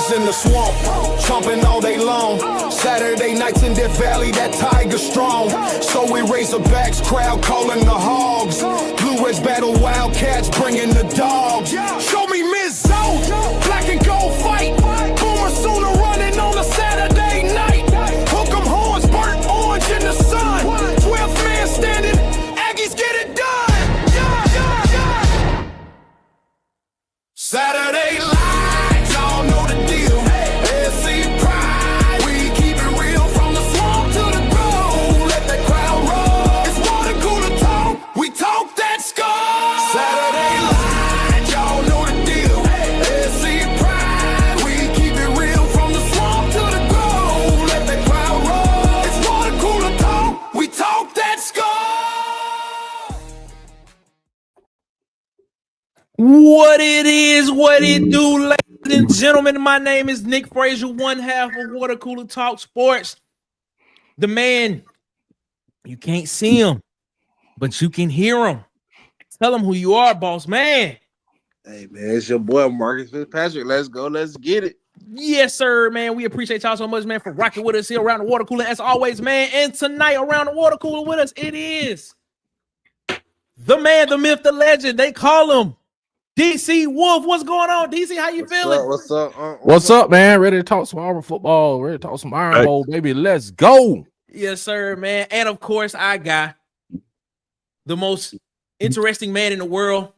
In the swamp, chomping all day long. Saturday nights in Death Valley, that tiger strong. So we Razorbacks, crowd calling the hogs. Blue Reds battle Wildcats, bringing the dogs. Show me Miss Zone, black and gold fight. Boomer Sooner running on a Saturday night. Hook 'em horns, burnt orange in the sun. 12th man standing, Aggies get it done. Saturday lights, y'all know the deal. SC pride, we keep it real from the swamp to the grove. Let that crowd roll. It's water cooler talk, we talk that skull. Saturday lights, y'all know the deal. SC pride, we keep it real from the swamp to the grove. Let that crowd roll. It's water cooler talk, we talk that skull. What it is, what it do, ladies and gentlemen. My name is Nick Frazier, one half of Water Cooler Talk Sports. The man, you can't see him, but you can hear him. Tell him who you are, boss man. Hey, man, it's your boy, Marcus Fitzpatrick. Let's go. Let's get it. Yes, sir, man. We appreciate y'all so much, man, for rocking with us here around the water cooler, as always, man. And tonight, around the water cooler with us, it is the man, the myth, the legend. They call him DC Wolf. What's going on, DC? How you feeling? What's up? What's up, man? Ready to talk some Auburn football. Ready to talk some Iron Bowl, baby. Let's go. Yes, sir, man. And of course, I got the most interesting man in the world.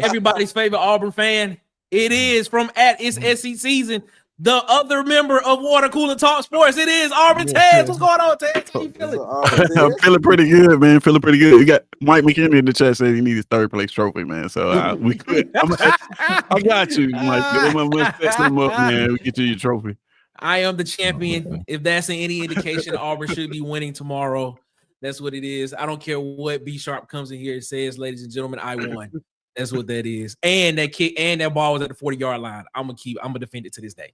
Everybody's favorite Auburn fan. It is from at its SC season, the other member of Water Cooler Talk Sports. It is Auburn Taz. What's going on, Taz? How you feeling? I'm feeling pretty good, man. Feeling pretty good. You got Mike McKinney in the chat saying he needs his third place trophy, man. So we good. I got you, Mike. I'm gonna set them up, man. We get you your trophy. I am the champion. If that's any indication, Auburn should be winning tomorrow. That's what it is. I don't care what B Sharp comes in here and says, ladies and gentlemen, I won. That's what that is. And that kick and that ball was at the 40-yard line. I'm gonna defend it to this day.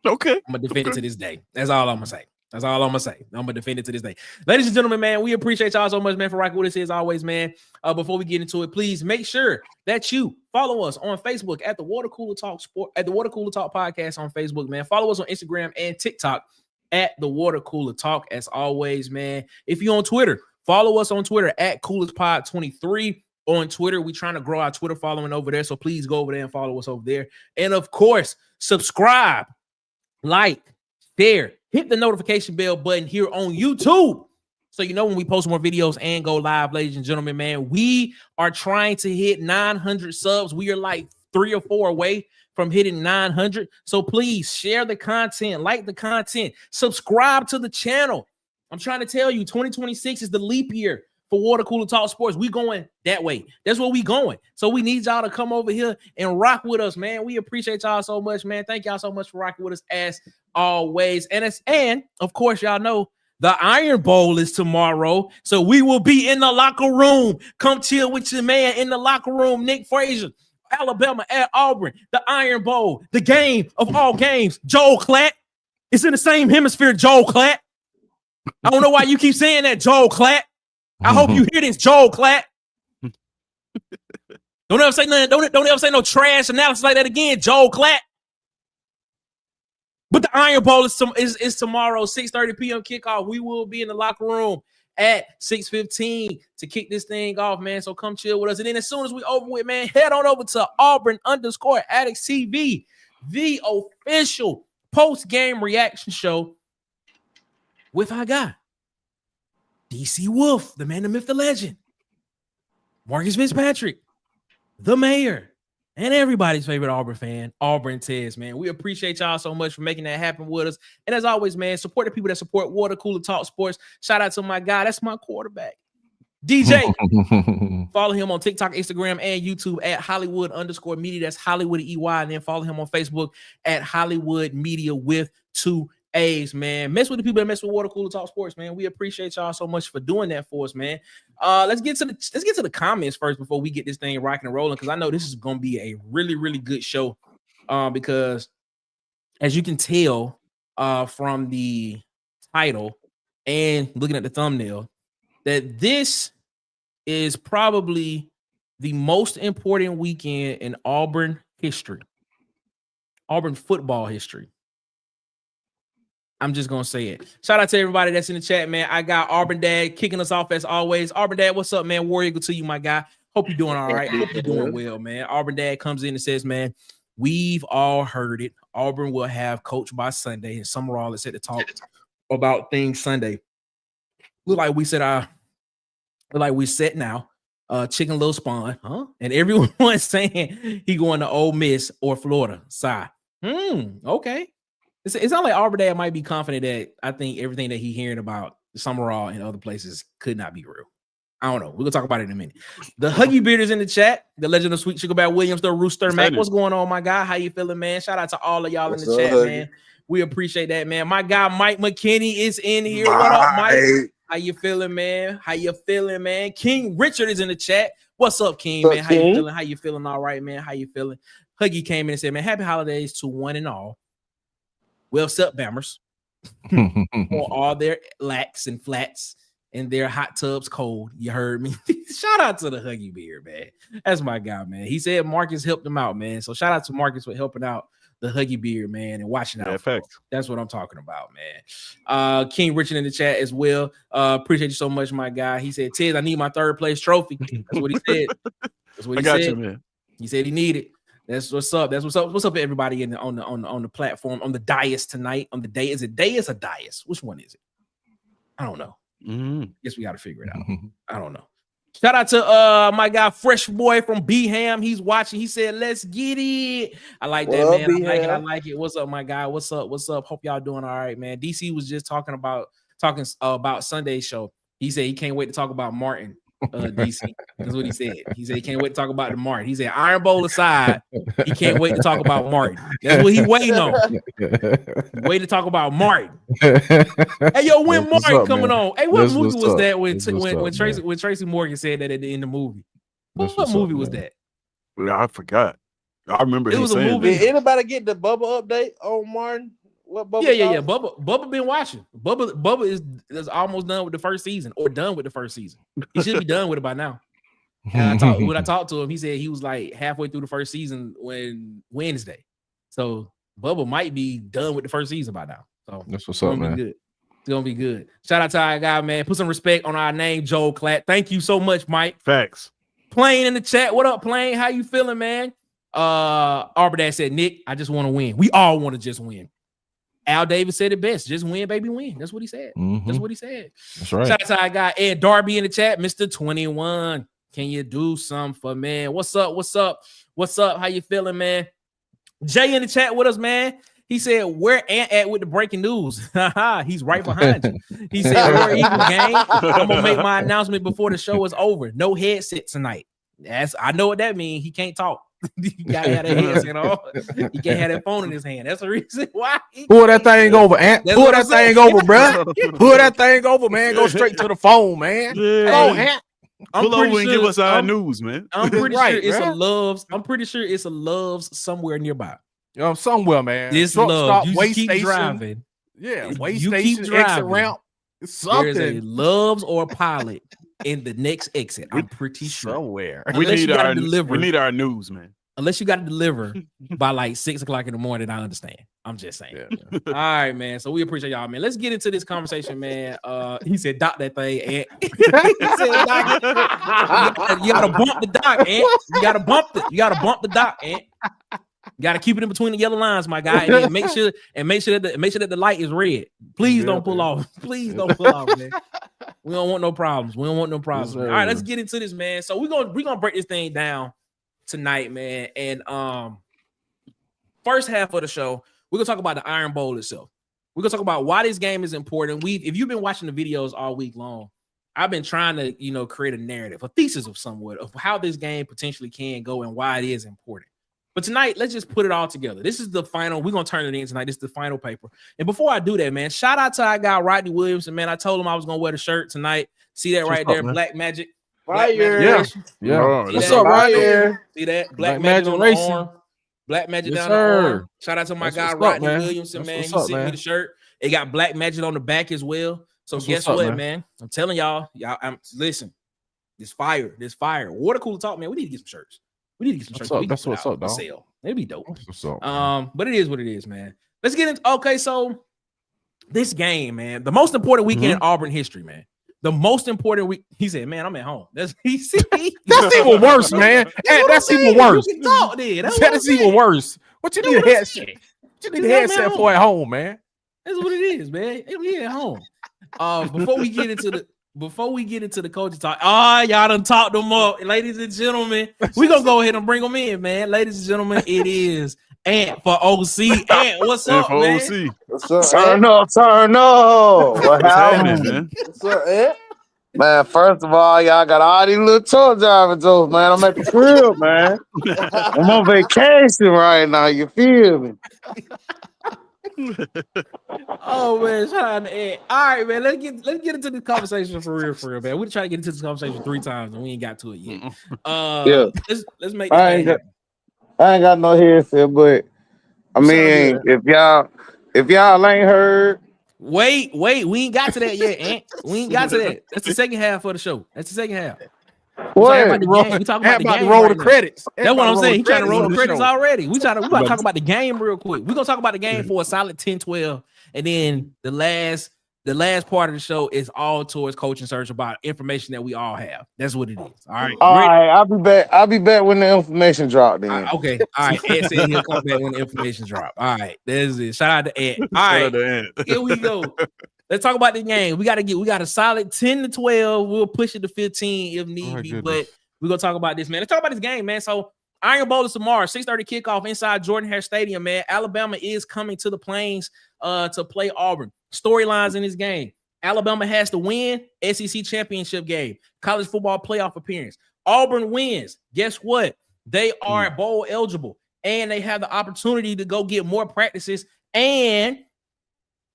Okay. I'm gonna defend it to this day. That's all I'm gonna say. That's all I'm gonna say. I'm gonna defend it to this day. Ladies and gentlemen, man, we appreciate y'all so much, man, for rocking with us as always, man. Before we get into it, please make sure that you follow us on Facebook at the Water Cooler Talk Sport, at the Water Cooler Talk Podcast on Facebook, man. Follow us on Instagram and TikTok at the Water Cooler Talk, as always, man. If you're on Twitter, follow us on Twitter at CoolersPod23. On Twitter, we're trying to grow our Twitter following over there, so please go over there and follow us over there. And of course, subscribe, like, share, hit the notification bell button here on YouTube, so you know when we post more videos and go live, ladies and gentlemen, man. We are trying to hit 900 subs. We are like 3 or 4 away from hitting 900. So please share the content, like the content, subscribe to the channel. I'm trying to tell you, 2026 is the leap year for Water Cooler Talk Sports. We going that way. That's where we going. So we need y'all to come over here and rock with us, man. We appreciate y'all so much, man. Thank y'all so much for rocking with us as always. And of course, y'all know the Iron Bowl is tomorrow. So we will be in the locker room. Come chill with your man in the locker room, Nick Frazier. Alabama at Auburn, the Iron Bowl, the game of all games. Joel Klatt. It's in the same hemisphere, Joel Klatt. I don't know why you keep saying that, Joel Klatt. I hope you hear this, Joel Klatt. Don't ever say nothing. Don't ever say no trash analysis like that again, Joel Klatt. But the Iron Bowl is tomorrow, 6:30 p.m. kickoff. We will be in the locker room at 6:15 to kick this thing off, man. So come chill with us. And then as soon as we over with, man, head on over to Auburn_Addicts TV, the official post-game reaction show with our guy, DC Wolf, the man, the myth, the legend, Marcus Fitzpatrick, the mayor, and everybody's favorite Auburn fan, Auburn Tez, man. We appreciate y'all so much for making that happen with us. And as always, man, support the people that support Water Cooler Talk Sports. Shout out to my guy. That's my quarterback, DJ. Follow him on TikTok, Instagram, and YouTube at Hollywood_media. That's Hollywood EY. And then follow him on Facebook at Hollywood Media with 2 A's, man. Mess with the people that mess with Water Cooler Talk Sports, man. We appreciate y'all so much for doing that for us, man. Let's get to the comments first before we get this thing rocking and rolling, because I know this is gonna be a really, really good show. Because as you can tell from the title and looking at the thumbnail, that this is probably the most important weekend in Auburn history, Auburn football history. I'm just going to say it. Shout out to everybody that's in the chat, man. I got Auburn Dad kicking us off as always. Auburn Dad, what's up, man? War Eagle to you, my guy. Hope you're doing all right. Hope you're doing well, man. Auburn Dad comes in and says, man, we've all heard it. Auburn will have coach by Sunday. And Sumrall is set to talk about things Sunday. Look like we set now. Chicken Little Spawn, huh? And everyone's saying he going to Ole Miss or Florida. Sigh. Okay. It sounds like Auburn Dad might be confident that I think everything that he's hearing about Sumrall and other places could not be real. I don't know. We're going to talk about it in a minute. The Huggy Bearders in the chat. The legend of Sweet Sugarbat Williams, the Rooster Mac. What's going on, my guy? How you feeling, man? Shout out to all of y'all in the chat, man. We appreciate that, man. My guy, Mike McKinney, is in here. What up, Mike? How you feeling, man? How you feeling, man? King Richard is in the chat. What's up, King, man? How you feeling? How you feeling? All right, man. How you feeling? Huggy came in and said, man, happy holidays to one and all. Well, sup, Bammers, for all their lacks and flats and their hot tubs cold. You heard me. Shout out to the Huggy Beard, man. That's my guy, man. He said Marcus helped him out, man. So shout out to Marcus for helping out the Huggy Beard, man, and watching out. That's what I'm talking about, man. King Richard in the chat as well. Appreciate you so much, my guy. He said, Tiz, I need my third place trophy. That's what he said. That's what he said. You, man. He said he needed. That's what's up. That's what's up. What's up, everybody on the platform, on the dais tonight? On the day, is it dais or dais? Which one is it? I don't know. Guess we got to figure it out. I don't know. Shout out to my guy Fresh Boy from B-Ham. He's watching. He said, "Let's get it." I like that, man. I like it. What's up, my guy? What's up? Hope y'all doing all right, man. DC was just talking about Sunday's show. He said he can't wait to talk about Martin. DC. That's what he said. He said he can't wait to talk about the Martin. He said Iron Bowl aside, he can't wait to talk about Martin. That's what he waiting on. Wait to talk about Martin. Hey, yo, when Martin coming on? Hey, what movie was that when Tracy Morgan said that at the end of the movie? What movie was that? I forgot. I remember it was a movie. Did anybody get the Bubba update on Martin? What Bubba? Yeah. Bubba been watching. Bubba is almost done with the first season, or done with the first season. He should be done with it by now. When I talked to him, he said he was like halfway through the first season Wednesday. So Bubba might be done with the first season by now. So that's what's up, man. Good. It's gonna be good. Shout out to our guy, man. Put some respect on our name, Joel Klatt. Thank you so much, Mike. Facts. Plane in the chat. What up, Plane? How you feeling, man? Auburn Dad said, Nick, I just want to win. We all want to just win. Al Davis said it best. Just win, baby, win. That's what he said. That's what he said. That's right. Shout out to our guy Ed Darby in the chat, Mr. 21. Can you do something for man? What's up? How you feeling, man? Jay in the chat with us, man. He said, where Ant at with the breaking news? He's right behind you. He said, we're Eagle gang. I'm gonna make my announcement before the show is over. No headset tonight. I know what that means. He can't talk. You gotta have that headset on. He can't have that phone in his hand. That's the reason why. Pull that thing over, Ant. Pull that thing over, bro. Pull that thing over, man. Go straight to the phone, man. Yeah. Go, Ant. Pull over and give us our news, man. I'm pretty Right, sure it's man. a Love's. I'm pretty sure it's a Love's somewhere nearby. Somewhere, man. It's Truck Love's. stop, You way just keep station. driving. Yeah, way You station, keep exit driving. ramp. There's a Something Love's or a Pilot in the next exit. I'm pretty sure. somewhere. We Unless need you gotta our deliver. we need our news, man. Unless you got to deliver by like 6 o'clock in the morning, I understand. I'm just saying. Yeah. All right, man. So we appreciate y'all, man. Let's get into this conversation, man. He said, "Dock that thing." And he said, "Dock it." You gotta bump the dock, and you gotta bump it. You gotta bump the dock, and you gotta keep it in between the yellow lines, my guy. And then make sure that the light is red. Please don't pull off. Please don't pull off, man. We don't want no problems. We don't want no problems. Yes, All right, let's get into this, man. So we're gonna break this thing down tonight, man. And first half of the show, we're gonna talk about the Iron Bowl itself. We're gonna talk about why this game is important. If you've been watching the videos all week long, I've been trying to create a narrative, a thesis of somewhat of how this game potentially can go and why it is important. But tonight, let's just put it all together. This is the final. We're gonna turn it in tonight. This is the final paper. And before I do that, man, shout out to our guy Rodney Williamson, man. I told him I was gonna wear the shirt tonight. See that right there, man? Black Magic. Fire. Yeah. Oh, See What's that? up, Ryan? See that? Black Black Magic Magic on the Racing. arm. Black Magic Yes, down the arm. sir. Shout out to my That's guy what's up, Rodney man. Williamson, That's man. what's He up, sent me man. the shirt. It got Black Magic on the back as well. So That's guess what's up, what, man. man? I'm telling y'all, listen. This fire. Water cooler talk, man. We need to get some shirts. We need to get some shirts. What's up? We can That's put what's out up, for dog. sale. It'd be dope. What's up? But it is what it is, man. Let's get into so this game, man. The most important weekend in Auburn history, man. The most important week. He said, "Man, I'm at home." That's even worse, man. That's even worse. You can talk, then. That's even worse. What you need a headset? What you need a headset for at home, man? That's what it is, man. We at home. Before we get into the coaching talk, y'all done talked them up, ladies and gentlemen. We gonna go ahead and bring them in, man. Ladies and gentlemen, it is Ant for OC. Ant, what's up, man? OC. What's up, Turn up. What What's happening, happened? man? What's up, Ed? Man, first of all, y'all got all these little truck driving jokes, man. I'm at the crib, man. I'm on vacation right now. You feel me? Oh man, shout out to Ed. All right, man. Let's get into the conversation for real, man. We tried to get into this conversation 3 times and we ain't got to it yet. Yeah. Let's make this I thing ain't got, happen. I ain't got no headset, but I mean, if y'all ain't heard, Wait, we ain't got to that yet, Ant. We ain't got to that. That's the second half of the show. That's the second half. what? We talking about the about to game roll right the now. credits. That's what I'm saying. He trying to roll the credits show. already. We about to talk about the game real quick. We're gonna talk about the game for a solid 10-12. And then the last part of the show is all towards coaching search about information that we all have. That's what it is. All right. All right, I'll be back when the information drop. Then. Okay. All right. Ed said he'll come back when the information drop. All right. There's it. Shout out to Ed. All right. Here we go. Let's talk about the game. We got a solid 10-12. We'll push it to 15 if need be. But we're gonna talk about this, man. Let's talk about this game, man. So Iron Bowl is tomorrow, 6:30 kickoff inside Jordan-Hare Stadium, man. Alabama is coming to the Plains to play Auburn. Storylines in this game. Alabama has to win SEC championship game, college football playoff appearance. Auburn wins. Guess what? They are bowl eligible, and they have the opportunity to go get more practices and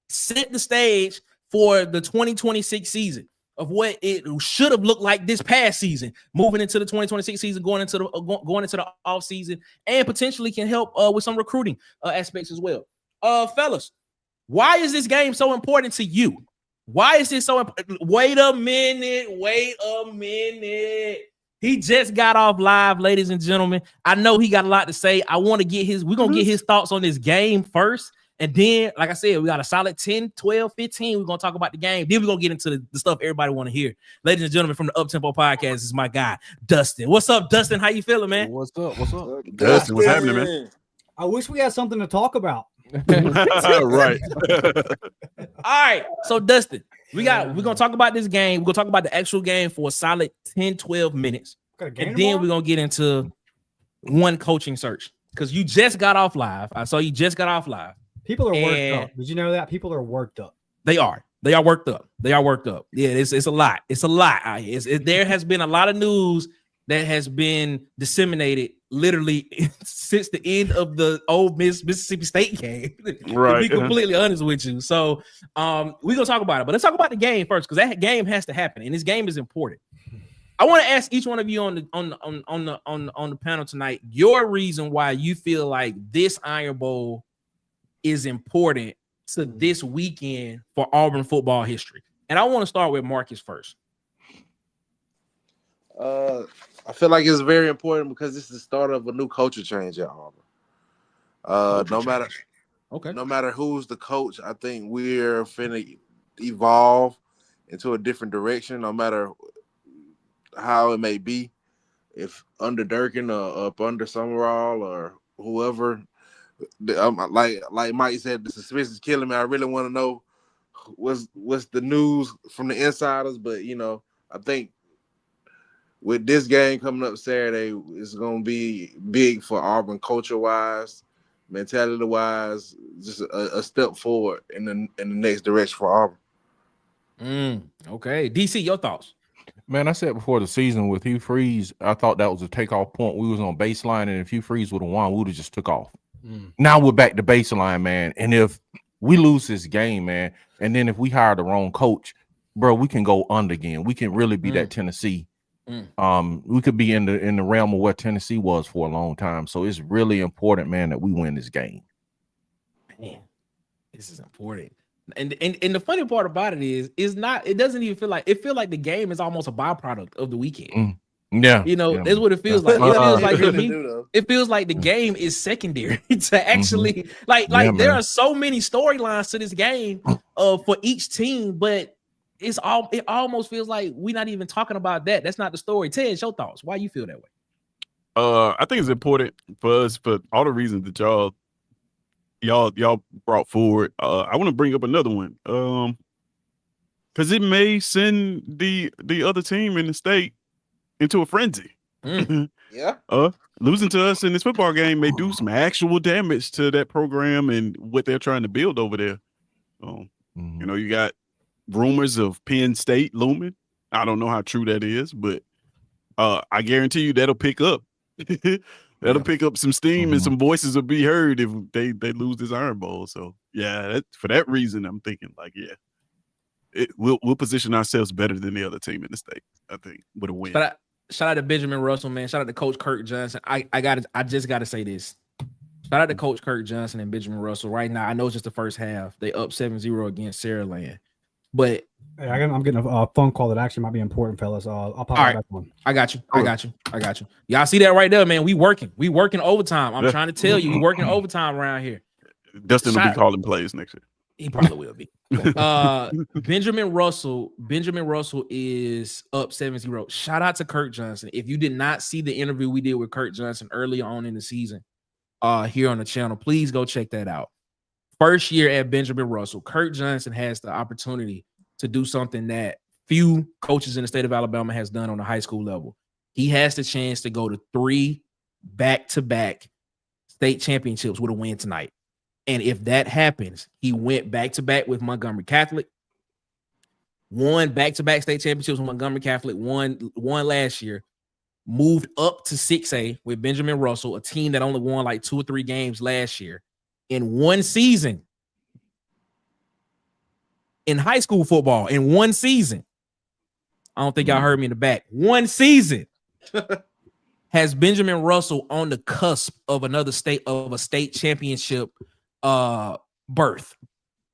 set the stage for the 2026 season of what it should have looked like this past season, moving into the 2026 season, going into the off season, and potentially can help with some recruiting aspects as well. Fellas, why is this game so important to you? Why is this so important? Wait a minute. He just got off live, ladies and gentlemen. I know he got a lot to say. We're gonna get his thoughts on this game first. And then, like I said, we got a solid 10, 12, 15. We're going to talk about the game. Then we're going to get into the stuff everybody want to hear. Ladies and gentlemen, from the Up-Tempo Podcast, this is my guy, Dustin. What's up, Dustin? How you feeling, man? What's up? Dustin, what's happening, man? I wish we had something to talk about. Right. All right. So, Dustin, we're going to talk about this game. We're going to talk about the actual game for a solid 10, 12 minutes. Got a game And then tomorrow? we're going to get into one coaching search because you just got off live. I saw you just got off live. People are worked And- up. Did you know that? People are worked up. They are worked up. Yeah, it's a lot. It's a lot. There has been a lot of news that has been disseminated literally since the end of the old Mississippi State game. Right. To be completely honest with you. So we're gonna talk about it, but let's talk about the game first because that game has to happen, and this game is important. I want to ask each one of you on the panel tonight your reason why you feel like this Iron Bowl is important to this weekend for Auburn football history. And I want to start with Marcus first. I feel like it's very important because this is the start of a new culture change at Auburn. No matter who's the coach, I think we're finna evolve into a different direction, no matter how it may be. If under Durkin or up under Sumrall or whoever, like Mike said, the suspense is killing me. I really want to know what's the news from the insiders, but I think with this game coming up Saturday, it's gonna be big for Auburn culture-wise, mentality-wise, just a step forward in the next direction for Auburn. Okay, DC, your thoughts? Man, I said before the season with Hugh Freeze, I thought that was a takeoff point. We was on baseline, and if Hugh Freeze would have won, we would have just took off. Now we're back to baseline, man. And if we lose this game, man, and then if we hire the wrong coach, bro, we can go under again. We can really be that Tennessee. We could be in the realm of what Tennessee was for a long time. So it's really important, man, that we win this game. Man, this is important. And the funny part about it is not. It doesn't even feel like it. Feel like the game is almost a byproduct of the weekend. Yeah, that's what it feels like. It feels like to me, it feels like the game is secondary to actually there are so many storylines to this game for each team, but it almost feels like we're not even talking about that. That's not the story. Ted, your thoughts. Why you feel that way? I think it's important for us for all the reasons that y'all brought forward. I want to bring up another one. Because it may send the other team in the state into a frenzy. Yeah. Losing to us in this football game may do some actual damage to that program and what they're trying to build over there. You got rumors of Penn State looming. I don't know how true that is, but I guarantee you that'll pick up. That'll pick up some steam and some voices will be heard if they lose this Iron Bowl. So yeah, for that reason, I'm thinking we'll position ourselves better than the other team in the state. I think with a win. Shout out to Benjamin Russell, man. Shout out to Coach Kirk Johnson. I just gotta say this. Shout out to Coach Kirk Johnson and Benjamin Russell. Right now, I know it's just the first half. They up 7-0 against Sumrall. But hey, I'm getting a phone call that actually might be important, fellas. I'll pop right. back one. I got you. Y'all see that right there, man? We working overtime. I'm trying to tell you, we working overtime around here. Dustin will be calling plays next year. He probably will be. Benjamin Russell is up 7-0. Shout out to Kirk Johnson. If you did not see the interview we did with Kirk Johnson early on in the season here on the channel, please go check that out. First year at Benjamin Russell, Kirk Johnson has the opportunity to do something that few coaches in the state of Alabama has done on the high school level. He has the chance to go to 3 back-to-back state championships with a win tonight. And if that happens, he went back-to-back with Montgomery Catholic, won back-to-back state championships with Montgomery Catholic, won last year, moved up to 6A with Benjamin Russell, a team that only won like 2 or 3 games last year. In one season, in high school football, in one season, I don't think y'all heard me in the back. One season has Benjamin Russell on the cusp of a state championship berth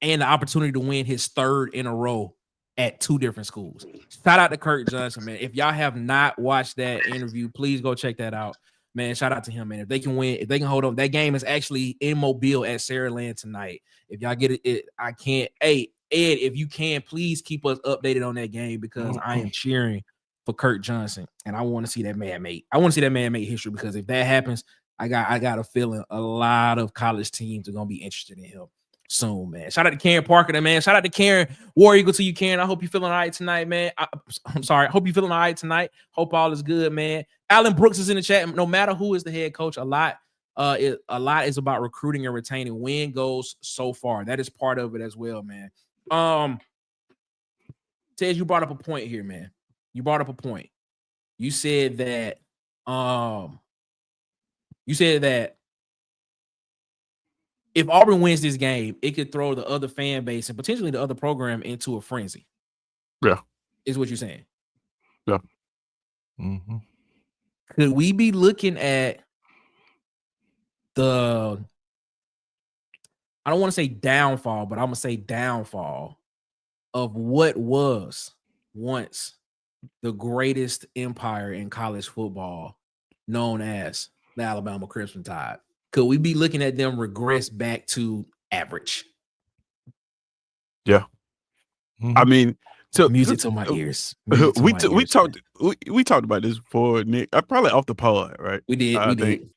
and the opportunity to win his 3rd in a row at 2 different schools. Shout out to Kirk Johnson, man. If y'all have not watched that interview, please go check that out. Man, shout out to him, man. If they can win, if they can hold up, that game is actually in Mobile at Sumrall tonight. If y'all get it, I can't. Hey, Ed, if you can, please keep us updated on that game because I am cheering for Kirk Johnson and I want to see that man make. I want to see that man make history because if that happens, I got a feeling a lot of college teams are gonna be interested in him soon, man. Shout out to Karen Parker, man. Shout out to Karen. War Eagle to you, Karen. I hope you're feeling all right tonight, man. I'm sorry. I hope you're feeling all right tonight. Hope all is good, man. Alan Brooks is in the chat. No matter who is the head coach, a lot is about recruiting and retaining. Win goes so far. That is part of it as well, man. Ted, you brought up a point here, man. You brought up a point. You said that if Auburn wins this game, it could throw the other fan base and potentially the other program into a frenzy. Yeah. Is what you're saying. Yeah. Could we be looking at the, I don't want to say downfall, but I'm going to say downfall of what was once the greatest empire in college football, known as the Alabama Crimson Tide? Could we be looking at them regress back to average? Yeah. I mean, so music to my ears. We talked about this before, Nick. I probably off the pod, right? We did.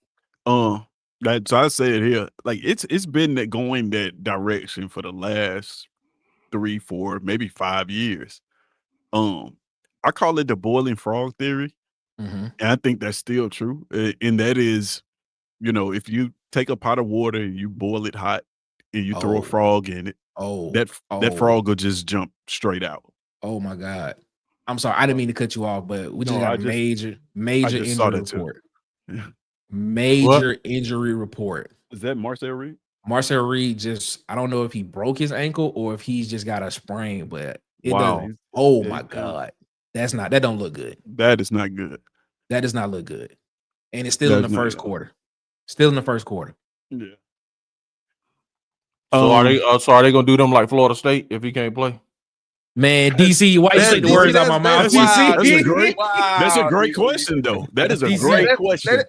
That, so I say it here. Like it's been going that direction for the last 3, 4, maybe 5 years. I call it the boiling frog theory. And I think that's still true. And that is, if you take a pot of water and you boil it hot and you throw a frog in it, that frog will just jump straight out. Oh my God. I'm sorry. I didn't mean to cut you off, but we just got a major injury report. Major injury report. Is that Marcel Reed? Marcel Reed just, I don't know if he broke his ankle or if he's just got a sprain, but it doesn't. Oh my God. That don't look good. That is not good. That does not look good. And it's still in the first quarter. Still in the first quarter. Yeah. So are they gonna do them like Florida State if he can't play? Man, DC, why you say the words out my mouth? That's a great question, though. That is a great question.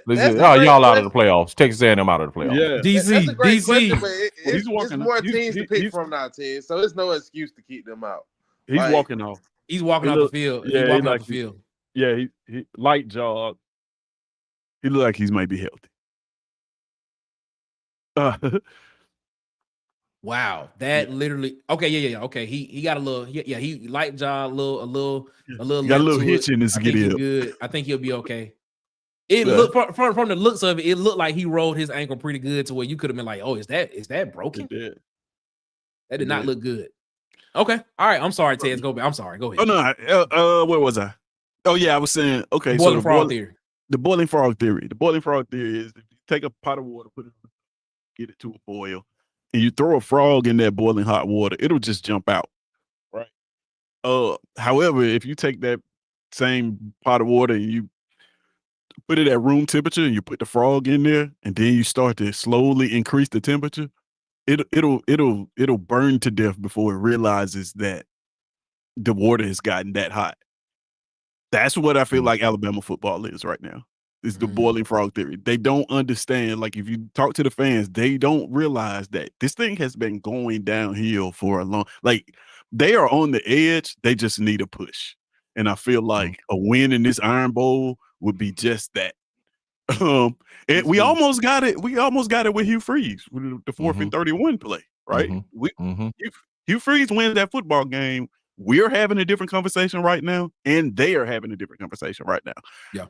Y'all out of the playoffs. Texas A&M out of the playoffs. Yeah, that's a great question, but he's walking. It's more teams to pick from now, Ted. So there's no excuse to keep them out. He's walking off. He's walking off the field. Yeah, he's walking off the field. Yeah, he light jog. He look like he might be healthy. Wow, that literally. Okay, yeah. Okay, he got a little. Yeah, he light jaw, a little got a little hitch in his giddy up. Good. I think he'll be okay. It looked from the looks of it. It looked like he rolled his ankle pretty good to where you could have been like, "Oh, is that broken?" That did not look good. Okay, all right. I'm sorry, Ted. Go back. I'm sorry. Go ahead. Oh no. Where was I? Oh yeah, I was saying. Okay, boiling frog theory. The boiling frog theory. The boiling frog theory is if you take a pot of water, put it, get it to a boil, and you throw a frog in that boiling hot water, it'll just jump out, right? However, if you take that same pot of water and you put it at room temperature and you put the frog in there, and then you start to slowly increase the temperature, it'll burn to death before it realizes that the water has gotten that hot. That's what I feel like Alabama football is right now. It's the boiling frog theory. They don't understand. Like, if you talk to the fans, they don't realize that this thing has been going downhill for a long. Like, they are on the edge. They just need a push. And I feel like a win in this Iron Bowl would be just that. And we almost got it. We almost got it with Hugh Freeze with the 4th and 31 play, right? Hugh Freeze wins that football game. We're having a different conversation right now, and they are having a different conversation right now. Yeah.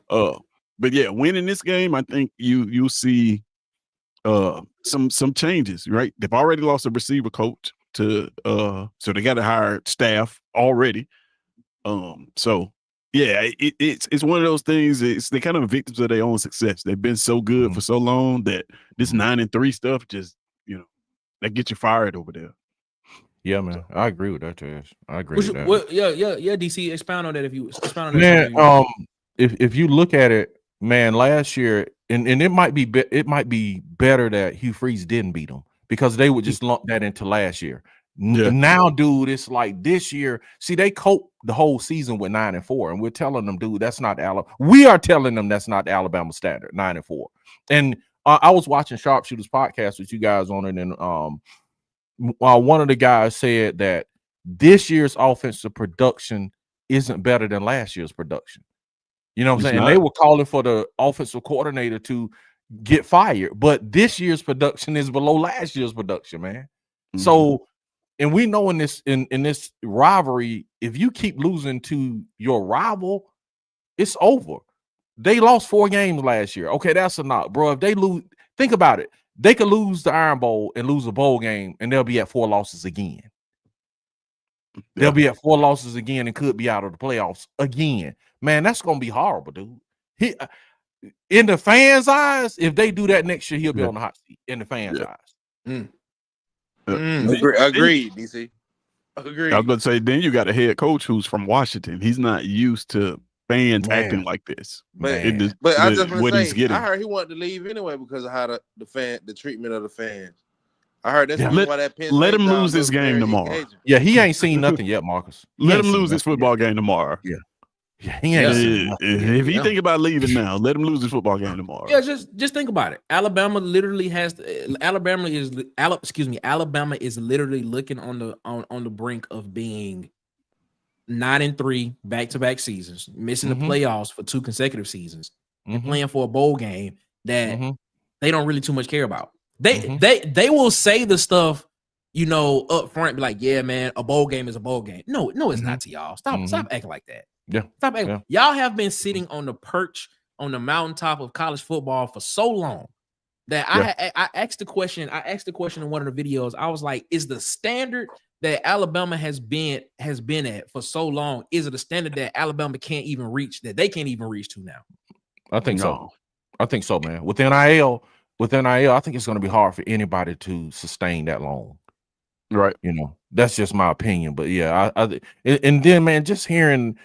But yeah, winning this game, I think you'll see some changes, right? They've already lost a receiver coach to so they got to hire staff already. So yeah, it's one of those things. They're kind of victims of their own success. They've been so good for so long that this 9-3 stuff just, that gets you fired over there. Yeah, man, I agree with that, Chaz. I agree with that. Well, yeah, DC, expound on that if you expound on that. Man, if you look at it, man, last year, and it might be better that Hugh Freeze didn't beat them because they would just lump that into last year. Yeah. Now, dude, it's like this year. See, they coped the whole season with 9-4, and we're telling them, dude, that's not Alabama. We are telling them that's not the Alabama standard, 9-4. And I was watching Sharpshooters podcast with you guys on it, and one of the guys said that this year's offensive production isn't better than last year's production. You know what I'm saying? And they were calling for the offensive coordinator to get fired, but this year's production is below last year's production, man. So, and we know in this rivalry, if you keep losing to your rival, it's over. They lost 4 games last year. Okay, that's a knock, bro. If they lose, think about it. They could lose the Iron Bowl and lose a bowl game, and they'll be at 4 losses again. They'll be at 4 losses again and could be out of the playoffs again. Man, that's going to be horrible, dude. In the fans' eyes, if they do that next year, he'll be on the hot seat in the fans' eyes. Agreed, DC. Agreed. I was about to say, then you got a head coach who's from Washington. He's not used to fans acting like this. But I just want what to he's say, getting. I heard he wanted to leave anyway because of how the treatment of the fans. I heard that's Yeah, the reason why that Penn let State him job lose this looked game very tomorrow. engaging. Yeah, he ain't seen nothing yet, Marcus. Let him lose this football game tomorrow. Yeah, he ain't seen nothing yet. If he think about leaving now, let him lose this football game tomorrow. Yeah, just think about it. Alabama literally Alabama is literally looking on the brink of being 9-3 back-to-back seasons, missing the playoffs for 2 consecutive seasons, and playing for a bowl game that they don't really too much care about. They will say the stuff, up front, be like, yeah, man, a bowl game is a bowl game. No, it's not to y'all. Stop acting like that. Yeah. Stop acting. Yeah. Y'all have been sitting on the perch on the mountaintop of college football for so long that I asked the question. I asked the question in one of the videos. I was like, is the standard that Alabama has been at for so long, is it a standard that Alabama can't even reach, that they can't even reach to now? I think so. I think so, man. With NIL, I think it's going to be hard for anybody to sustain that long. Right. That's just my opinion. But yeah, and then, man, just hearing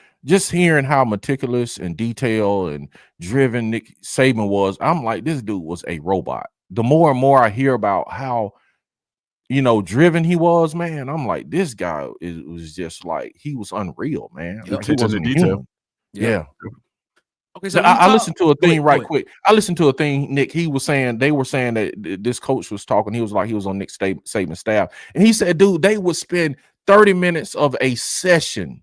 how meticulous and detailed and driven Nick Saban was, I'm like, this dude was a robot. The more and more I hear about how, driven he was, man, I'm like, this guy was just like, he was unreal, man. Like, he wasn't detail. Yeah. Okay, so I listened to a thing quick. I listened to a thing, Nick. They were saying that this coach was talking. He was on Nick Saban's staff, and he said, dude, they would spend 30 minutes of a session,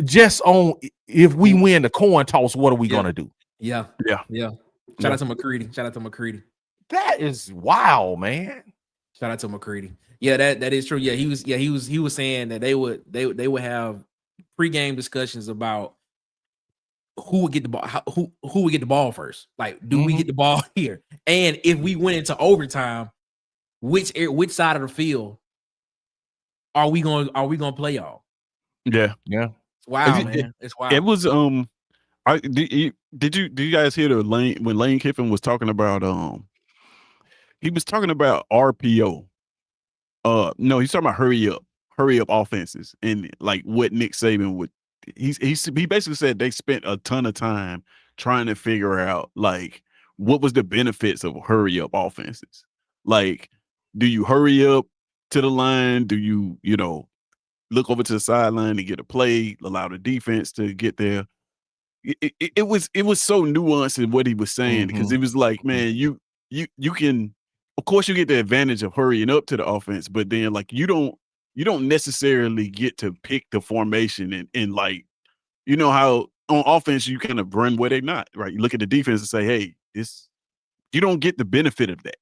just on if we win the coin toss, what are we gonna do? Yeah. Shout out to McCready. That is wild, man. Shout out to McCready. Yeah, that is true. Yeah, he was saying that they would have pregame discussions about who would get the ball, who would get the ball first. Like, do we get the ball here? And if we went into overtime, which side of the field are we going to play y'all? Yeah. It's wild, man. It's wild. It was do you guys hear when Lane Kiffin was talking about he was talking about RPO. No, he's talking about hurry up offenses, and like what Nick Saban would. He basically said they spent a ton of time trying to figure out like what was the benefits of hurry up offenses. Like, do you hurry up to the line? Do you look over to the sideline and get a play, allow the defense to get there? It was so nuanced in what he was saying, because it was like, man, you can, of course, you get the advantage of hurrying up to the offense, but then like you don't necessarily get to pick the formation and like, how on offense you kind of run where they're not, right? You look at the defense and say, hey, you don't get the benefit of that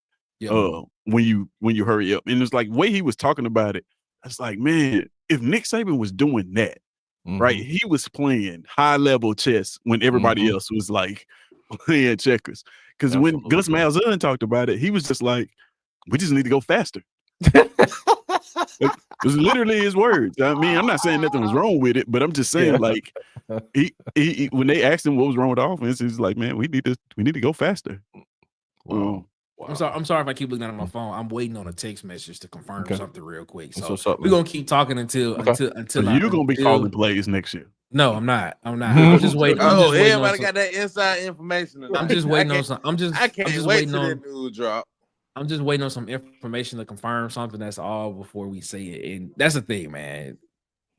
when you hurry up. And it's like, way he was talking about it, it's like, man, if Nick Saban was doing that, right, he was playing high level chess when everybody else was like playing checkers. Because when Gus Malzahn talked about it, he was just like, we just need to go faster. It was literally his words. I mean, I'm not saying nothing was wrong with it, but I'm just saying, like, he when they asked him what was wrong with the offense, he's like, man, we need to go faster. Wow. I'm sorry if I keep looking at my phone. I'm waiting on a text message to confirm something real quick. So we're gonna keep talking until you're gonna be calling plays next year. No, I'm not. I'm just waiting. Everybody got that inside information. I'm just waiting on some. I can't wait till that news drop. I'm just waiting on some information to confirm something. That's all before we say it. And that's the thing, man.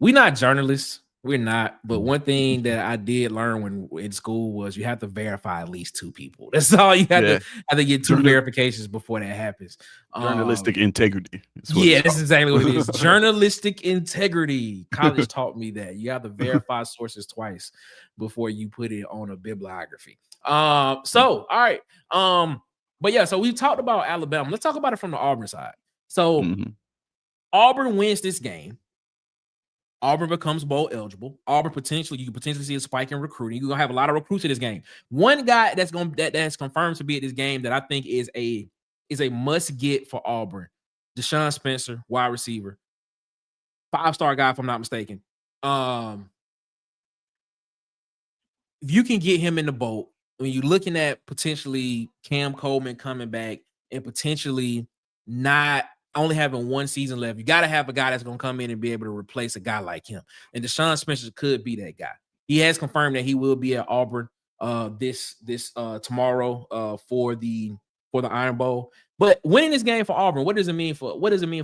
We're not journalists. We're not. But one thing that I did learn when in school was you have to verify at least 2 people. That's all you have to get 2 verifications before that happens. Journalistic integrity. That's exactly what it is. Journalistic integrity. College taught me that. You have to verify sources twice before you put it on a bibliography. So, all right. But yeah, so we talked about Alabama. Let's talk about it from the Auburn side. So Auburn wins this game. Auburn becomes bowl eligible. Auburn you can potentially see a spike in recruiting. You're gonna have a lot of recruits in this game. One guy that's confirmed to be at this game that I think is a must get for Auburn. Deshaun Spencer, wide receiver, 5-star guy, if I'm not mistaken. If you can get him in the boat, when you're looking at potentially Cam Coleman coming back and potentially not only having 1 season left, you got to have a guy that's going to come in and be able to replace a guy like him. And Deshaun Spencer could be that guy. he has confirmed that he will be at Auburn this tomorrow for the Iron Bowl. But winning this game for Auburn, what does it mean for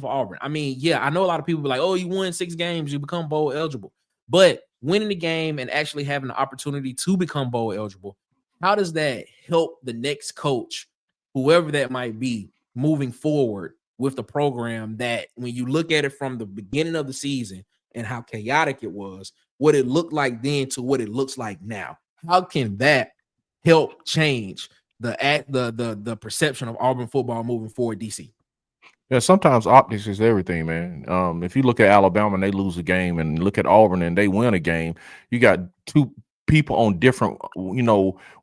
Auburn? I mean, yeah, I know a lot of people be like, oh, you won 6 games, you become bowl eligible. But winning the game and actually having the opportunity to become bowl eligible, how does that help the next coach, whoever that might be, moving forward with the program that when you look at it from the beginning of the season and how chaotic it was, what it looked like then to what it looks like now? How can that help change the perception of Auburn football moving forward, DC? Yeah, sometimes optics is everything, man. If you look at Alabama and they lose a game, and look at Auburn and they win a game, you got two people on different,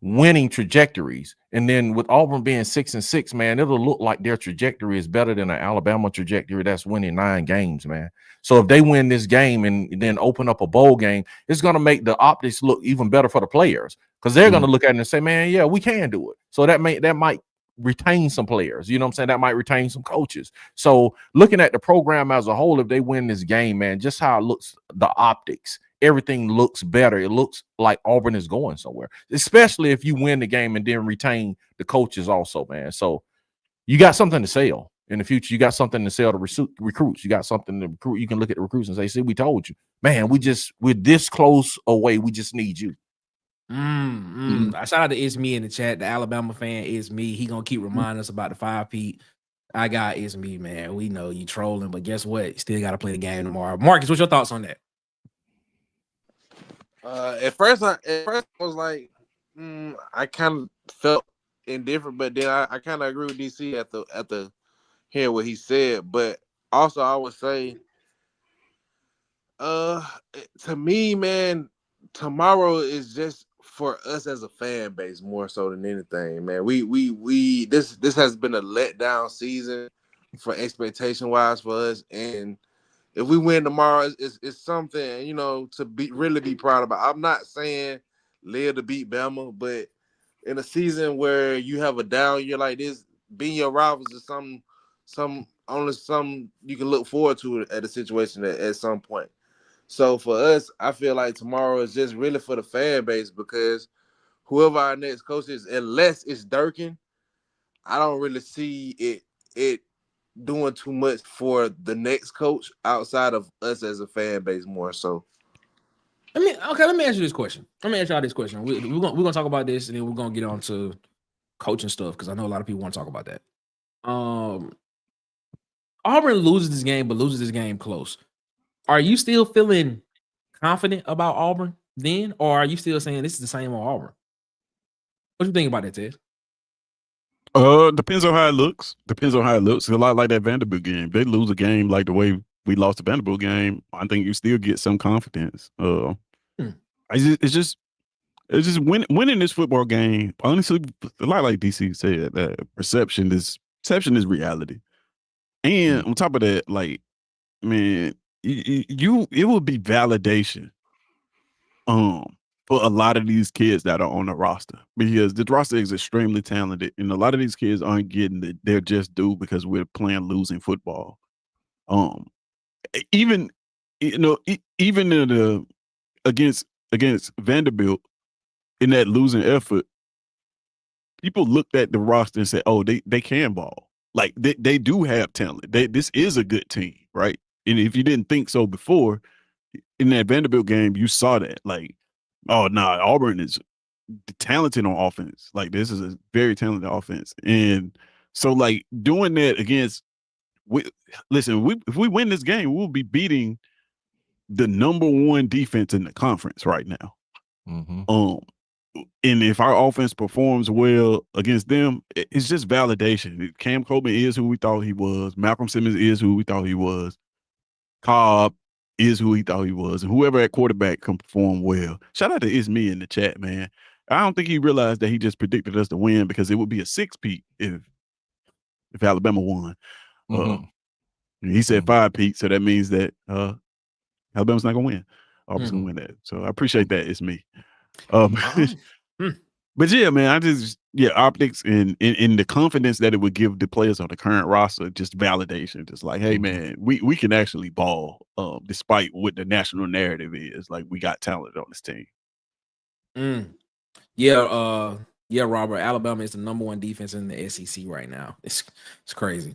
winning trajectories. And then with Auburn being 6-6, man, it'll look like their trajectory is better than an Alabama trajectory that's winning 9 games, man. So if they win this game and then open up a bowl game, it's going to make the optics look even better for the players, because they're going to look at it and say, man, yeah, we can do it. So that might retain some players, you know what I'm saying? That might retain some coaches. So looking at the program as a whole, if they win this game, man, just how it looks, the optics, everything looks better. It looks like Auburn is going somewhere, especially if you win the game and then retain the coaches also, man. So you got something to sell in the future. You got something to sell to recruits. You got something to recruit. You can look at the recruits and say, see, we told you, man, we're this close away. We just need you. I shout out to It's Me in the chat. The Alabama fan is me. He gonna keep reminding us about the 5-peat. I got It's Me, man. We know you trolling, but guess what? You still got to play the game tomorrow. Marcus, what's your thoughts on that? At first I was like, I kind of felt indifferent, but then I kind of agree with DC at the hearing what he said. But also I would say, to me, man, tomorrow is just for us as a fan base more so than anything, man. We this has been a letdown season for expectation wise for us, and if we win tomorrow, it's something, to really be proud about. I'm not saying live to beat Bama, but in a season where you have a down year like this, beating your rivals is something you can look forward to at a situation at some point. So for us, I feel like tomorrow is just really for the fan base, because whoever our next coach is, unless it's Durkin, I don't really see it doing too much for the next coach outside of us as a fan base more so. Let me ask you this question. Let me ask y'all this question. We're gonna talk about this, and then we're gonna get on to coaching stuff, because I know a lot of people want to talk about that. Auburn loses this game, but loses this game close. Are you still feeling confident about Auburn then, or are you still saying this is the same old Auburn? What do you think about that, Ted? Depends on how it looks. A lot like that Vanderbilt game. If they lose a game like the way we lost the Vanderbilt game, I think you still get some confidence. It's just winning this football game. Honestly, a lot like DC said, perception is reality. And on top of that, like, man, it will be validation for a lot of these kids that are on the roster, because the roster is extremely talented, and a lot of these kids aren't getting they're just due because we're playing losing football. Even even in the against Vanderbilt in that losing effort, people looked at the roster and said, "Oh, they can ball. Like they do have talent. This is a good team, right?" And if you didn't think so before, in that Vanderbilt game, you saw that. Like, oh, nah, Auburn is talented on offense. Like, this is a very talented offense. And so, like, doing that against if we win this game, we'll be beating the #1 defense in the conference right now. And if our offense performs well against them, it's just validation. Cam Coleman is who we thought he was. Malcolm Simmons is who we thought he was. Cobb is who he thought he was, and whoever at quarterback can perform well. Shout out to It's Me in the chat, man. I don't think he realized that he just predicted us to win, because it would be a 6-peat if Alabama won. He said 5-peat, so that means that Alabama's not gonna win. Auburn's gonna win that. So I appreciate that. It's me. But yeah, man, optics and the confidence that it would give the players on the current roster, just validation. Just like, hey, man, we can actually ball, despite what the national narrative is. Like, we got talent on this team. Yeah, Robert. Alabama is the number one defense in the SEC right now. It's crazy.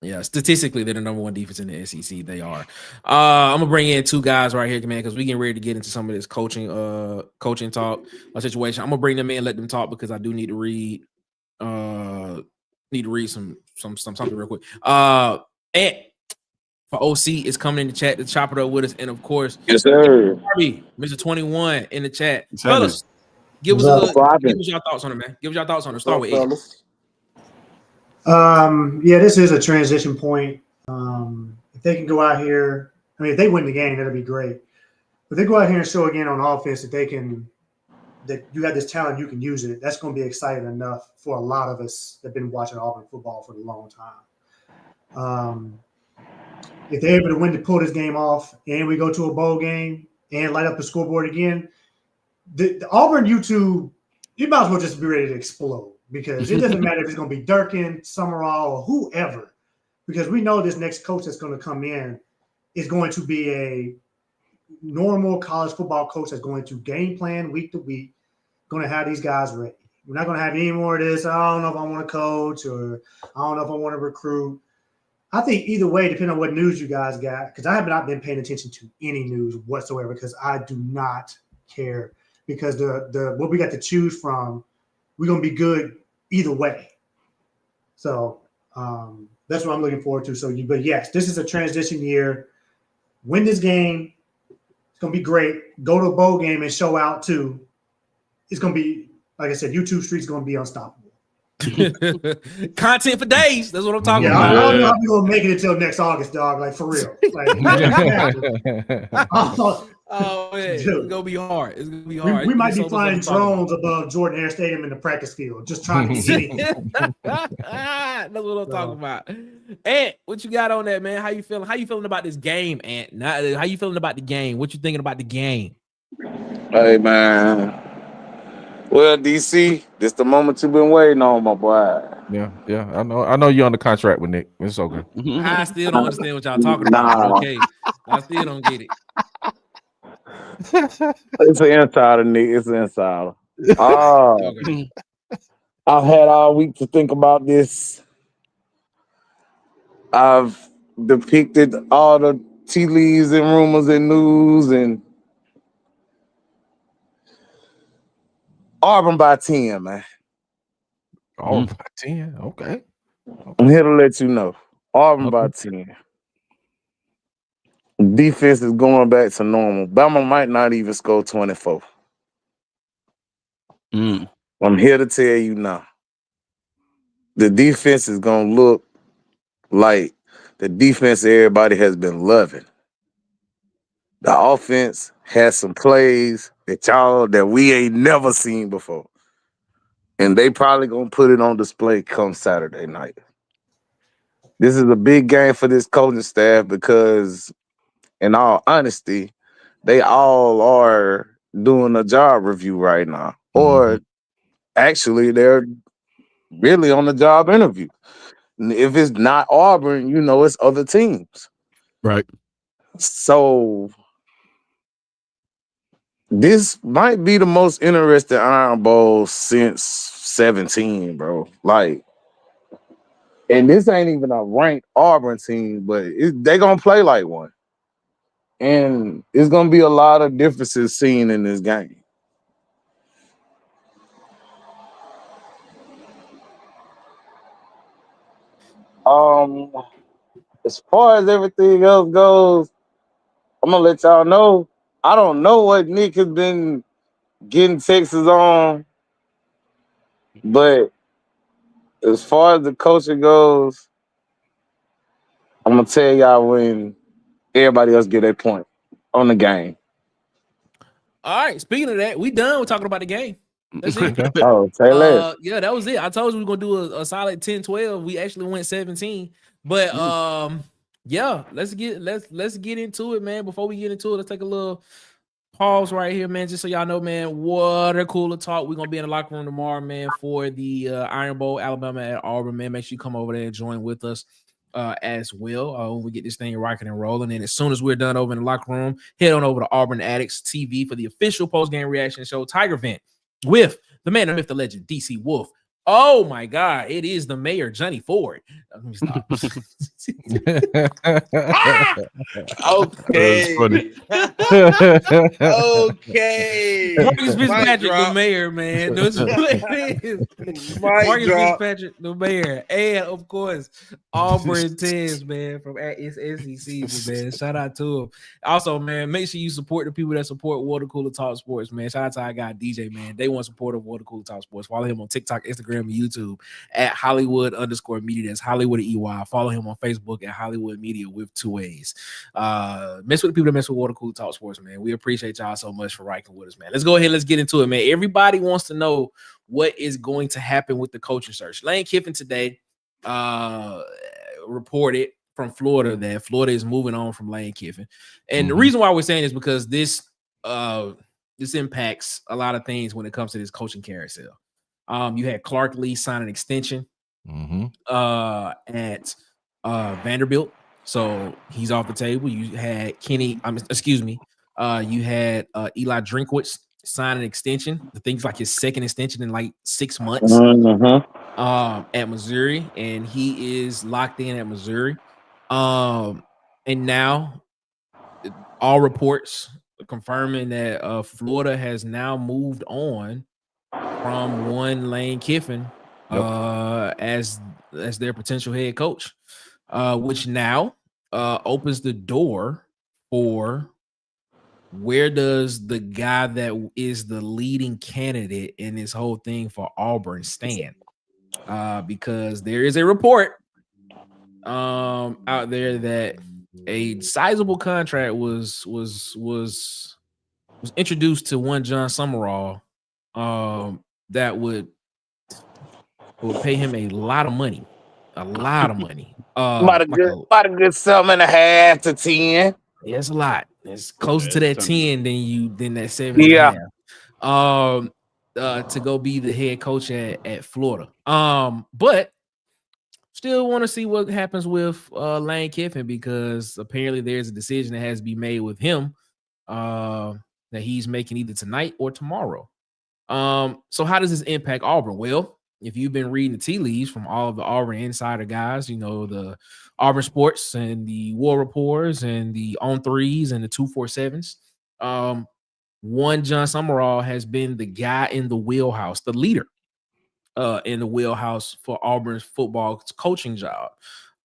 Yeah. Statistically, they're the number one defense in the SEC. They are. I'm gonna bring in two guys right here, man, because we getting ready to get into some of this coaching talk situation. I'm gonna bring them in, let them talk because I do need to read. Something real quick. And for OC is coming in the chat to chop it up with us, and of course, yes, sir. Mr. 21 in the chat. It's Fellas, give us your thoughts on it, man. Give us your thoughts on it. Start with Ed. Yeah, this is a transition point. If they can go out here, I mean, if they win the game, that'll be great. But they go out here and show again on offense that you have this talent, you can use it. That's going to be exciting enough for a lot of us that have been watching Auburn football for a long time. If they're able to win to pull this game off, and we go to a bowl game and light up the scoreboard again, the Auburn YouTube, you might as well just be ready to explode because it doesn't matter if it's going to be Durkin, Sumrall, or whoever, because we know this next coach that's going to come in is going to be a normal college football coach that's going to game plan week to week, going to have these guys ready. We're not going to have any more of this. I don't know if I want to coach or I don't know if I want to recruit. I think either way, depending on what news you guys got, because I have not been paying attention to any news whatsoever because I do not care because the what we got to choose from, we're going to be good either way. So that's what I'm looking forward to. But yes, this is a transition year. Win this game. It's going to be great. Go to a bowl game and show out too. It's going to be, like I said, YouTube Street's going to be unstoppable. Content for days. That's what I'm talking about. about. I don't know how we're going to make it until next August, dog. Like, for real. Like, oh, man. It's going to be hard. It's going to be hard. We might be flying drones above Jordan Hare Stadium in the practice field, just trying to see it. That's what I'm talking about. Ant, what you got on that, man? How you feeling? How you feeling about this game, Ant? How you feeling about the game? What you thinking about the game? Hey, man. Well, DC, this the moment you've been waiting on, my boy. Yeah. I know you're on the contract with Nick. It's okay. I still don't understand what y'all talking about. Okay, I still don't get it. It's an insider, Nick. It's an insider. Okay. I've had all week to think about this. I've depicted all the tea leaves and rumors and news and Auburn by 10, man. Auburn by 10, okay. I'm here to let you know. Auburn by 10. Defense is going back to normal. Bama might not even score 24. I'm here to tell you now. The defense is going to look like the defense everybody has been loving. The offense has some plays that we ain't never seen before. And they probably going to put it on display come Saturday night. This is a big game for this coaching staff because, in all honesty, they all are doing a job review right now. Or actually, they're really on the job interview. If it's not Auburn, it's other teams. Right. So this might be the most interesting Iron Bowl since 17, bro. Like, and this ain't even a ranked Auburn team, but they gonna play like one. And it's gonna be a lot of differences seen in this game. As far as everything else goes, I'm gonna let y'all know. I don't know what Nick has been getting texts on, but as far as the coaching goes, I'm gonna tell y'all when everybody else get their point on the game. All right. Speaking of that, we done with talking about the game. That's it. Yeah, that was it. I told you we were gonna do a solid 10-12. We actually went 17. But yeah, let's get into it, man. Before we get into it, let's take a little pause right here, man. Just so y'all know, man, what a cooler talk. We're gonna be in the locker room tomorrow, man, for the Iron Bowl, Alabama at Auburn, man. Make sure you come over there and join with us. as well when we get this thing rocking and rolling. And as soon as we're done over in the locker room, head on over to Auburn Addicts TV for the official post-game reaction show, Tiger Vent, with the man, the myth, the legend, DC Wolf. Oh my God, it is the mayor, Johnny Ford. Let me stop. Okay. Okay. Marcus Fitzpatrick, the mayor, man. That's what it is. Marcus Fitzpatrick, the mayor. And of course, Auburn Tens, man, from its SEC season, man. Shout out to him. Also, man, make sure you support the people that support Water Cooler Talk Sports, man. Shout out to our guy DJ, man. They want support of Water Cooler Talk Sports. Follow him on TikTok, Instagram, and YouTube at Hollywood_media. That's Hollywood EY. Follow him on Facebook at Hollywood Media with 2 A's. Mess with the people that mess with Water Cooler Talk Sports, man. We appreciate y'all so much for rocking with us, man. Let's go ahead. Let's get into it, man. Everybody wants to know what is going to happen with the coaching search. Lane Kiffin today reported from Florida that Florida is moving on from Lane Kiffin. And the reason why we're saying is because this impacts a lot of things when it comes to this coaching carousel. You had Clark Lee sign an extension at Vanderbilt, so he's off the table. You had you had Eli Drinkwitz sign an extension. I think it's like his second extension in like 6 months at Missouri, and he is locked in at Missouri. And now all reports confirming that Florida has now moved on from one Lane Kiffin as their potential head coach, which now opens the door for where does the guy that is the leading candidate in this whole thing for Auburn stand? Because there is a report out there that a sizable contract was introduced to one John Sumrall that would pay him a lot of money. About a good 7.5 to 10. Yeah, it's a lot. It's closer to that 10 than that 7.5. To go be the head coach at Florida. But still want to see what happens with Lane Kiffin, because apparently there's a decision that has to be made with him that he's making either tonight or tomorrow. So how does this impact Auburn? Well, if you've been reading the tea leaves from all of the Auburn insider guys, you know, the Auburn Sports and the War Reporters and the On Threes and the 247s, one John Sumrall has been the guy in the wheelhouse, the leader in the wheelhouse for Auburn's football coaching job.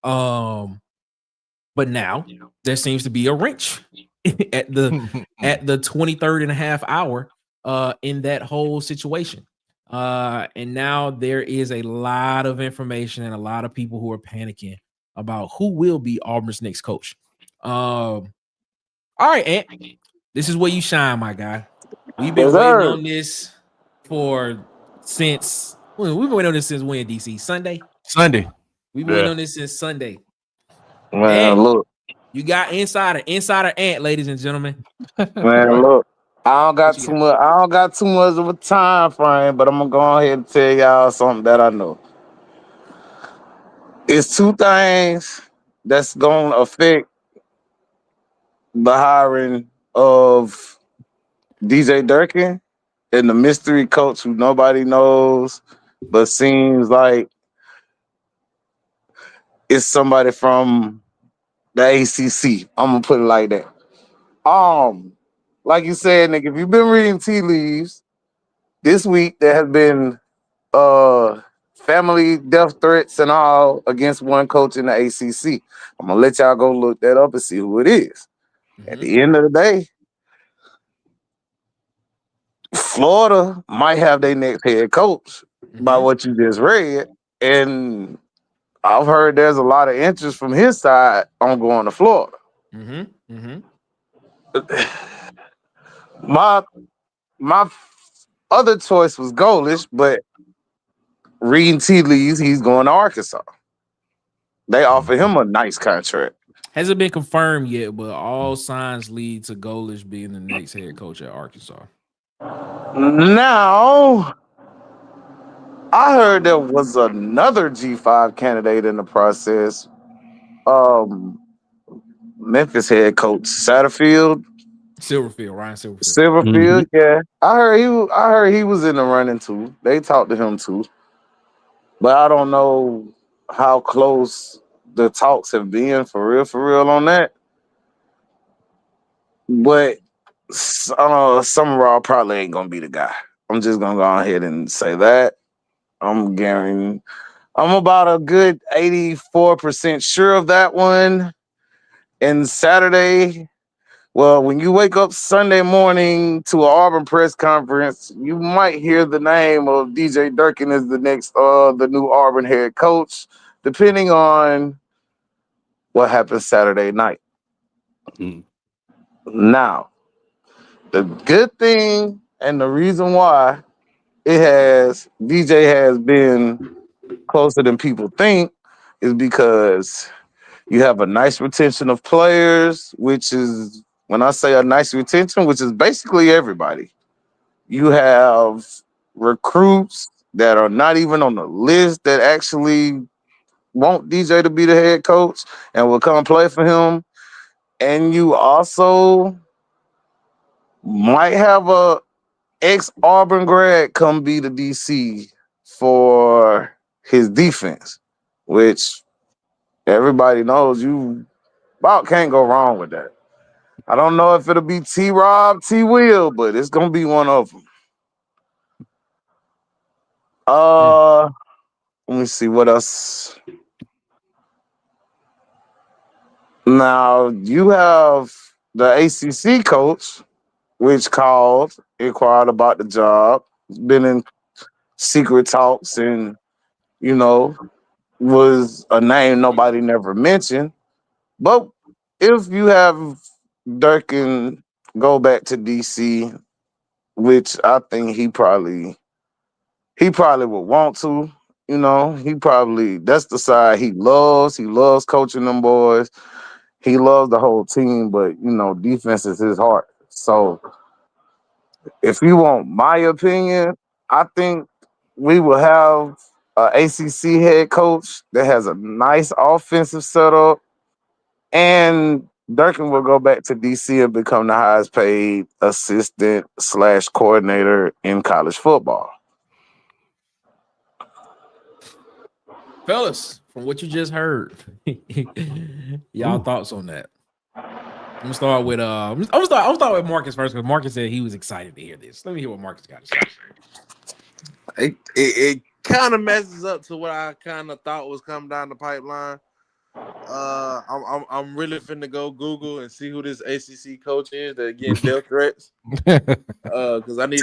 But now there seems to be a wrench at the 23rd and a half hour in that whole situation. And now there is a lot of information and a lot of people who are panicking about who will be Auburn's next coach. All right, Ant, this is where you shine, my guy. We've been waiting on this since when, DC? Sunday. We've been waiting on this since Sunday. Man, look. You got insider Ant, ladies and gentlemen. Man, look. I don't got too much of a time frame, but I'm gonna go ahead and tell y'all something that I know. It's two things that's gonna affect the hiring of DJ Durkin and the mystery coach who nobody knows, but seems like it's somebody from the ACC. I'm gonna put it like that. Like you said, Nick, if you've been reading tea leaves this week, there has been family death threats and all against one coach in the ACC. I'm gonna let y'all go look that up and see who it is. At the end of the day, Florida might have their next head coach by what you just read, and I've heard there's a lot of interest from his side on going to Florida. My other choice was Golish, but reading tea leaves, he's going to Arkansas. They offer him a nice contract. Hasn't been confirmed yet, but all signs lead to Golish being the next head coach at Arkansas. Now, I heard there was another G5 candidate in the process Memphis head coach Satterfield. Ryan Silverfield. Silverfield, yeah. I heard he was in the running too. They talked to him too. But I don't know how close the talks have been for real on that. But Sumrall probably ain't gonna be the guy. I'm just gonna go ahead and say that. I'm about a good 84% sure of that one. And Saturday, well, when you wake up Sunday morning to an Auburn press conference, you might hear the name of DJ Durkin as the new Auburn head coach, depending on what happens Saturday night. Now, the good thing and the reason why DJ has been closer than people think is because you have a nice retention of players, which is, when I say a nice retention, which is basically everybody. You have recruits that are not even on the list that actually want DJ to be the head coach and will come play for him. And you also might have a ex-Auburn grad come be the DC for his defense, which everybody knows you about can't go wrong with that. I don't know if it'll be T-Rob, T-Will, but it's going to be one of them. Let me see what else. Now, you have the ACC coach, which inquired about the job. It's been in secret talks and, was a name nobody never mentioned. But if you have Durkin go back to DC, which I think he probably would want to, that's the side he loves. He loves coaching them boys. He loves the whole team, but defense is his heart. So if you want my opinion, I think we will have an ACC head coach that has a nice offensive setup, and Durkin will go back to DC and become the highest paid assistant / coordinator in college football. Fellas, from what you just heard, y'all thoughts on that? I'm gonna start with Marcus first, because Marcus said he was excited to hear this. Let me hear what Marcus got to say. It kind of messes up to what I kind of thought was coming down the pipeline. I'm really finna go Google and see who this ACC coach is that getting death threats. Because I need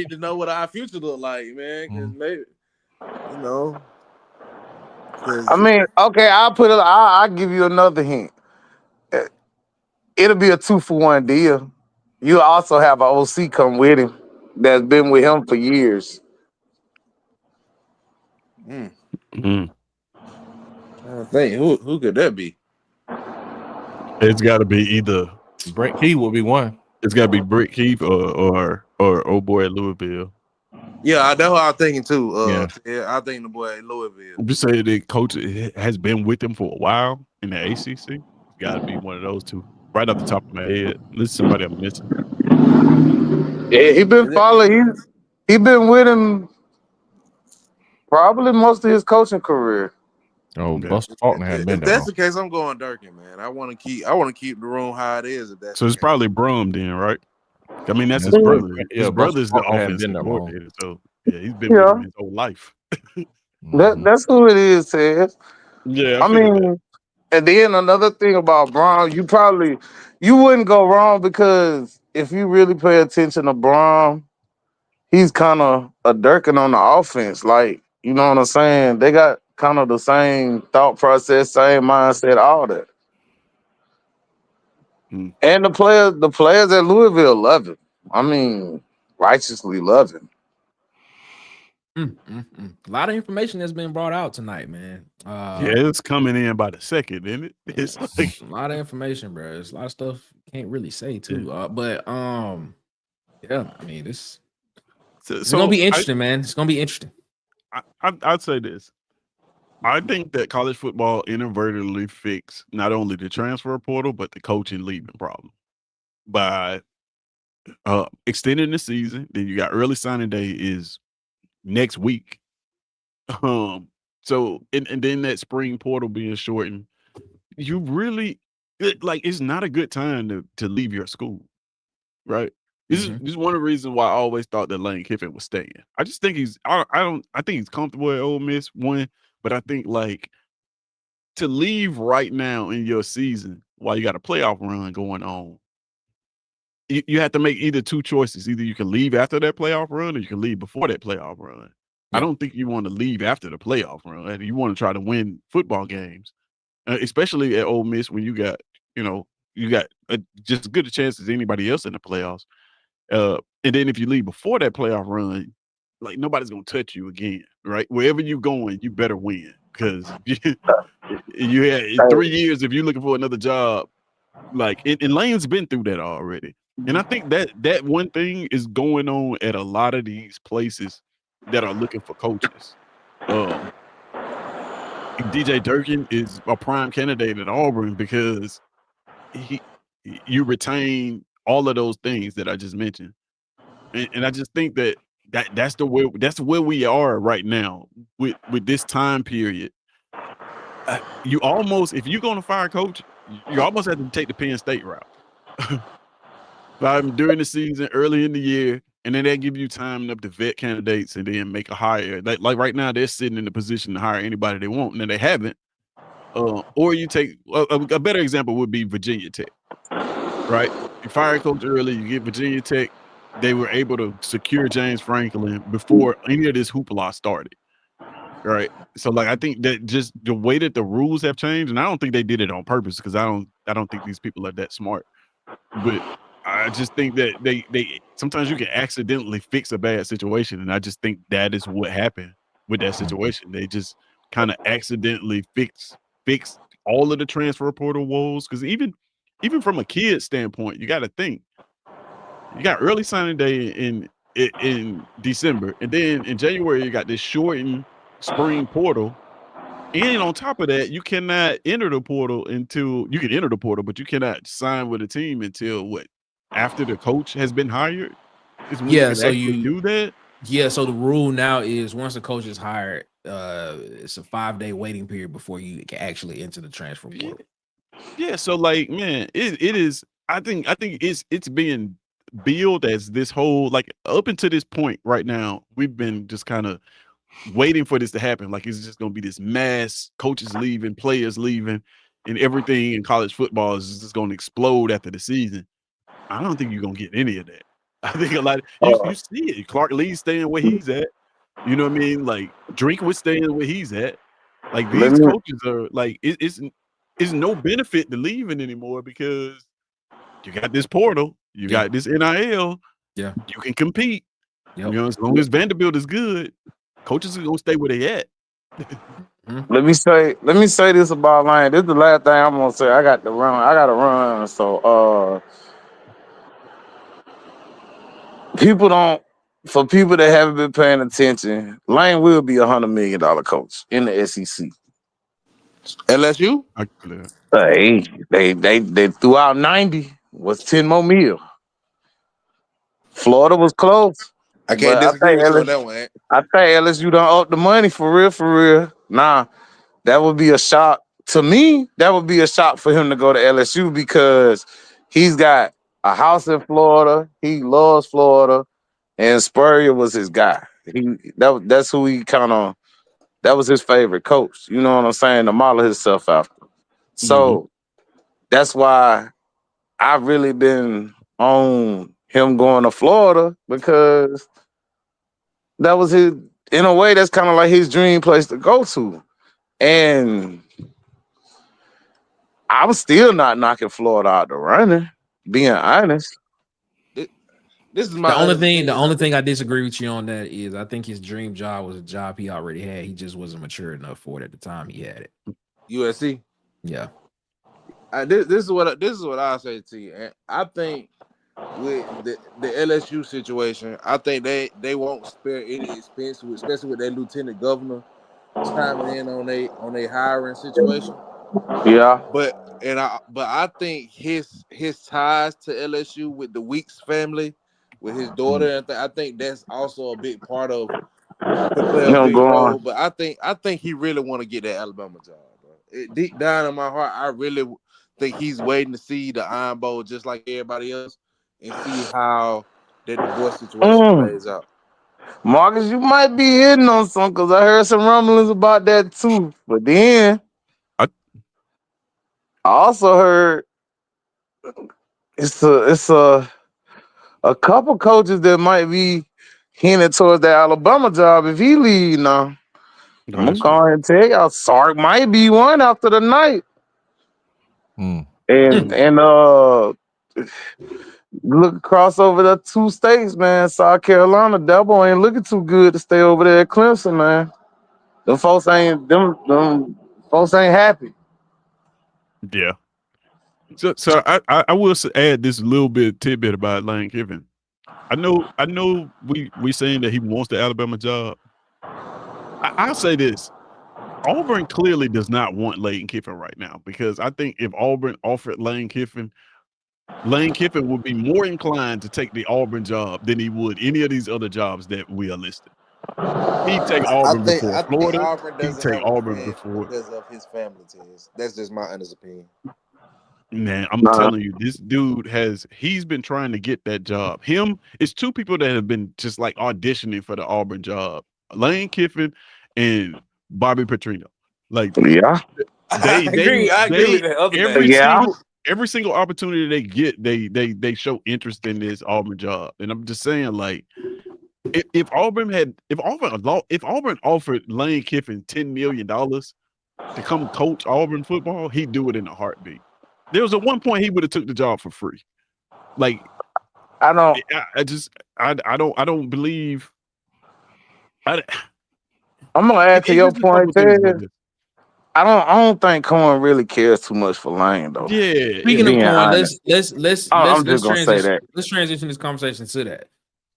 to know what our future look like, man. Because maybe, I mean, okay, I'll give you another hint. It'll be a 2-for-1 deal. You also have an OC come with him that's been with him for years. I think who could that be? It's got to be either Brett Key will be one. It's got to be Brett Keefe or old boy at Louisville. Yeah, that's what I was thinking too. I think the boy at Louisville. I'm just saying the coach has been with them for a while in the ACC. Got to be one of those two. Right off the top of my head, this is somebody I'm missing. Yeah, he been following. He been with him probably most of his coaching career. Oh, Buster Faulkner hadn't been if there. That's the case, I'm going Durkin, man. I want to keep the room how it is. So it's probably Brum then, right? I mean, that's his brother. Yeah, his brother's the offensive coordinator, so yeah, he's been with him his whole life. That's who it is, Ted. Yeah, I mean, and then another thing about Brom, you wouldn't go wrong, because if you really pay attention to Brom, he's kind of a Durkin on the offense. Like, you know what I'm saying? They got kind of the same thought process, same mindset, all that. And the players at Louisville love him. I mean, righteously love him. A lot of information that's been brought out tonight, man. It's coming in by the second, isn't it? It's like a lot of information, bro. There's a lot of stuff can't really say too. But I mean, it's gonna be interesting, man. It's gonna be interesting. I'd say this. I think that college football inadvertently fixed not only the transfer portal but the coaching leaving problem by extending the season. Then you got early signing day is next week. So and then that spring portal being shortened, you really it's not a good time to leave your school, right? This is one of the reasons why I always thought that Lane Kiffin was staying. I just think I think he's comfortable at Ole Miss, one, but I think like to leave right now in your season while you got a playoff run going on, you have to make either two choices. Either you can leave after that playoff run or you can leave before that playoff run. I don't think you want to leave after the playoff run. You want to try to win football games, especially at Ole Miss when you got just as good a chance as anybody else in the playoffs. And then if you leave before that playoff run, like nobody's gonna touch you again, right? Wherever you going, you better win because you had in 3 years if you're looking for another job. Like and Lane's been through that already, and I think that one thing is going on at a lot of these places that are looking for coaches. DJ Durkin is a prime candidate at Auburn because you retain all of those things that I just mentioned. And I just think that's where we are right now with this time period. You almost, if you're going to fire a coach, you almost have to take the Penn State route. During the season, early in the year, and then they give you time enough to vet candidates and then make a hire. Like right now, they're sitting in the position to hire anybody they want, and then they haven't. Or you take a better example would be Virginia Tech, right? You fire a coach early, you get Virginia Tech. They were able to secure James Franklin before any of this hoopla started, right? So, like, I think that just the way that the rules have changed, and I don't think they did it on purpose because I don't think these people are that smart. But I just think that they sometimes you can accidentally fix a bad situation, and I just think that is what happened with that situation. They just kind of accidentally fix all of the transfer portal woes because even from a kid standpoint, you got to think. You got early signing day in December, and then in January you got this shortened spring portal. And on top of that, you cannot enter the portal until you can enter the portal, but you cannot sign with a team until what? After the coach has been hired? Is when you can actually do that? Yeah, so the rule now is once the coach is hired, it's a 5-day waiting period before you can actually enter the transfer portal. Yeah, so like, man, it is. I think it's being billed as this whole, like, up until this point right now, we've been just kind of waiting for this to happen. Like it's just gonna be this mass coaches leaving, players leaving, and everything in college football is just gonna explode after the season. I don't think you're gonna get any of that. I think a lot of you see it. Clark Lee's staying where he's at. You know what I mean? Like Drinkwood staying where he's at. Like these coaches are like it's no benefit to leaving anymore because you got this portal, you got this NIL. Yeah, you can compete. You know, as long as Vanderbilt is good, coaches are gonna stay where they at. Let me say this about Lane. This is the last thing I'm gonna say. I gotta run. So people that haven't been paying attention, Lane will be $100 million coach in the SEC. LSU? Hey, they threw out 90. Was 10 more mil. Florida was close. I can't disagree with you on that one. I think LSU don't up the money for real. Nah, that would be a shock. To me, that would be a shock for him to go to LSU because he's got a house in Florida. He loves Florida. And Spurrier was his guy. That's who he that was his favorite coach. You know what I'm saying? To model himself after. So that's why I've really been on him going to Florida because that was in a way, that's kind of like his dream place to go to. And I'm still not knocking Florida out the running, being honest. This is my the only thing I disagree with you on that is I think his dream job was a job he already had. He just wasn't mature enough for it at the time he had it. USC. Yeah. This is what I'll say to you. And I think with the LSU situation, I think they won't spare any expense, especially with their lieutenant governor chiming in on a hiring situation. Yeah. But I think his ties to LSU with the Weeks family, with his daughter, and I think that's also a big part of could play a Him big role. going. But I think he really want to get that Alabama job, bro. Deep down in my heart, I really think he's waiting to see the Iron Bowl just like everybody else and see how that divorce situation plays out. Marcus, you might be hitting on something because I heard some rumblings about that too. But then I also heard it's a couple coaches that might be hinting towards that Alabama job if he leave now. I'm gonna go ahead and tell y'all, Sark might be one after the night. And look across over the 2 states, man. South Carolina, that boy ain't looking too good to stay over there at Clemson, man. Them folks ain't happy. Yeah. So I will add this little bit tidbit about Lane Kiffin. I know we saying that he wants the Alabama job. I'll say this. Auburn clearly does not want Lane Kiffin right now because I think if Auburn offered Lane Kiffin would be more inclined to take the Auburn job than he would any of these other jobs that we are listed. He'd take Auburn before Florida. Auburn He'd doesn't take have Auburn a before. because of his family ties. That's just my honest opinion. Man, I'm telling you, this dude he's been trying to get that job. It's 2 people that have been just like auditioning for the Auburn job. Lane Kiffin and Bobby Petrino. Like I agree with that other every single opportunity they get, they show interest in this Auburn job. And I'm just saying, like, if Auburn offered Lane Kiffin $10 million to come coach Auburn football, he'd do it in a heartbeat. There was at one point he would have took the job for free. Like, I don't believe. I'm gonna add to your point, Ted. I don't think Cohen really cares too much for Lane though. Yeah. Speaking of Cohen, let's transition this conversation to that.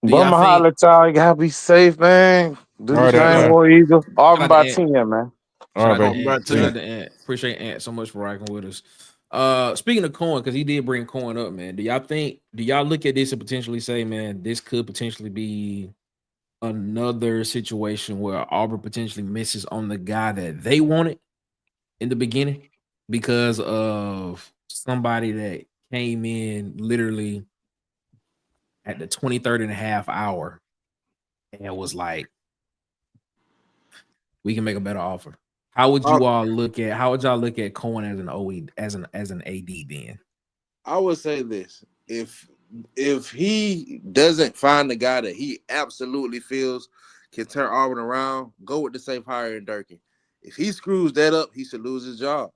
But I'm holler, y'all. You gotta be safe, man. Do the thing, War Eagle. Auburn by 10, man. All right, shout out to Ant. Appreciate Ant so much for rocking with us. Speaking of Cohen, because he did bring Cohen up, man. Do y'all look at this and potentially say, man, this could potentially be another situation where Auburn potentially misses on the guy that they wanted in the beginning because of somebody that came in literally at the 23rd and a half hour and was like, we can make a better offer. How would y'all look at Cohen as an OE as an AD then? I would say this. If he doesn't find the guy that he absolutely feels can turn Auburn around, go with the safe hire in Durkin. If he screws that up, he should lose his job.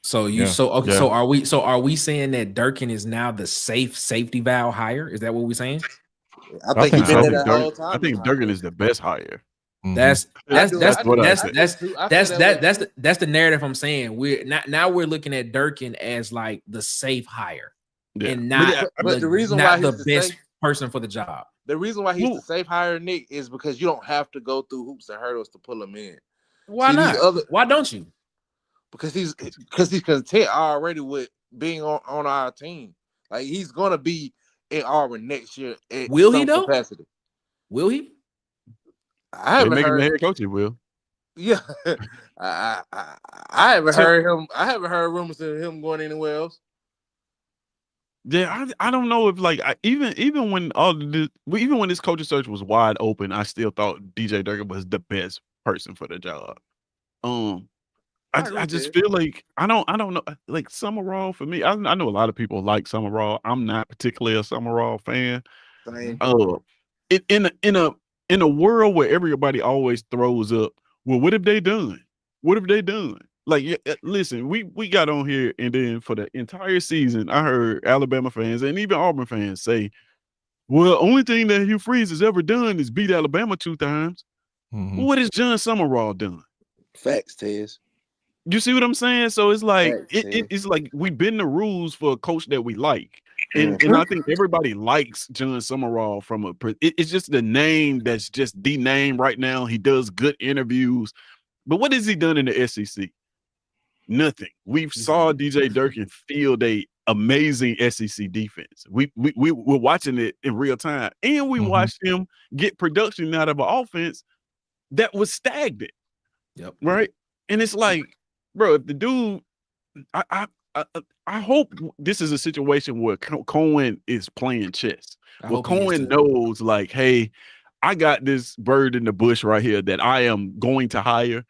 So are we saying that Durkin is now the safety valve hire? Is that what we're saying? I think he's been there the whole time. I think Durkin is the best hire. That's the narrative I'm saying. We're looking at Durkin as like the safe hire and not the reason why he's the best person for the job. The reason why he's the safe hire, Nick, is because you don't have to go through hoops and hurdles to pull him in. Why not? Why don't you? Because he's content already with being on our team. Like he's gonna be in Auburn next year. Will he though? Capacity. Will he? I haven't heard him the head coach. He will. Yeah, I haven't heard him. I haven't heard rumors of him going anywhere else. Yeah, I don't know if like even when this coaching search was wide open, I still thought DJ Durkin was the best person for the job. I just feel like I don't know, like Sumrall for me. I know a lot of people like Sumrall. I'm not particularly a Sumrall fan. In a world where everybody always throws up, well, what have they done? What have they done? Like, listen, we got on here, and then for the entire season, I heard Alabama fans and even Auburn fans say, well, only thing that Hugh Freeze has ever done is beat Alabama 2 times. Mm-hmm. What has John Sumrall done? Facts, Tez. You see what I'm saying? So it's like it's like we bend the rules for a coach that we like. And I think everybody likes John Sumrall it's just the name that's just the name right now. He does good interviews. But what has he done in the SEC? Nothing. We saw DJ Durkin field a amazing SEC defense. We're watching it in real time, and we watched him get production out of an offense that was stagnant. Yep. Right. And it's like, bro, if the dude, I hope this is a situation where Cohen is playing chess. Well, Cohen knows, like, hey, I got this bird in the bush right here that I am going to hire.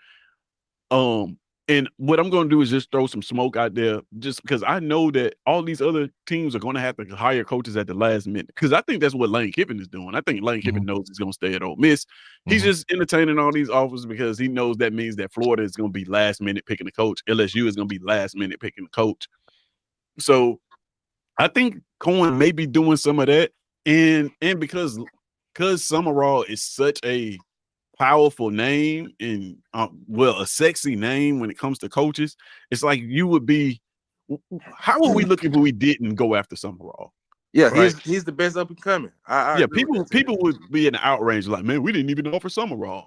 And what I'm going to do is just throw some smoke out there, just because I know that all these other teams are going to have to hire coaches at the last minute. Because I think that's what Lane Kiffin is doing. I think Lane Kiffin knows he's going to stay at Ole Miss. He's just entertaining all these offers because he knows that means that Florida is going to be last minute picking the coach. LSU is going to be last minute picking the coach. So I think Cohen may be doing some of that. And because Sumrall is such a powerful name and a sexy name when it comes to coaches, it's like you would be. How would we look if we didn't go after Sumrall? Yeah, right? he's the best up and coming. People would be in the outrage like, man, we didn't even offer Sumrall.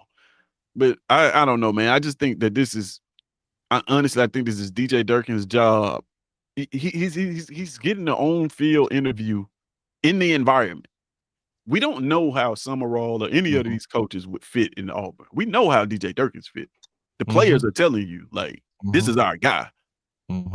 But I don't know, man. I just think that this is. I think this is DJ Durkin's job. He's getting the on-field interview in the environment. We don't know how Sumrall or any of these coaches would fit in Auburn. We know how DJ Durkin's fit. The players are telling you, like, this is our guy. And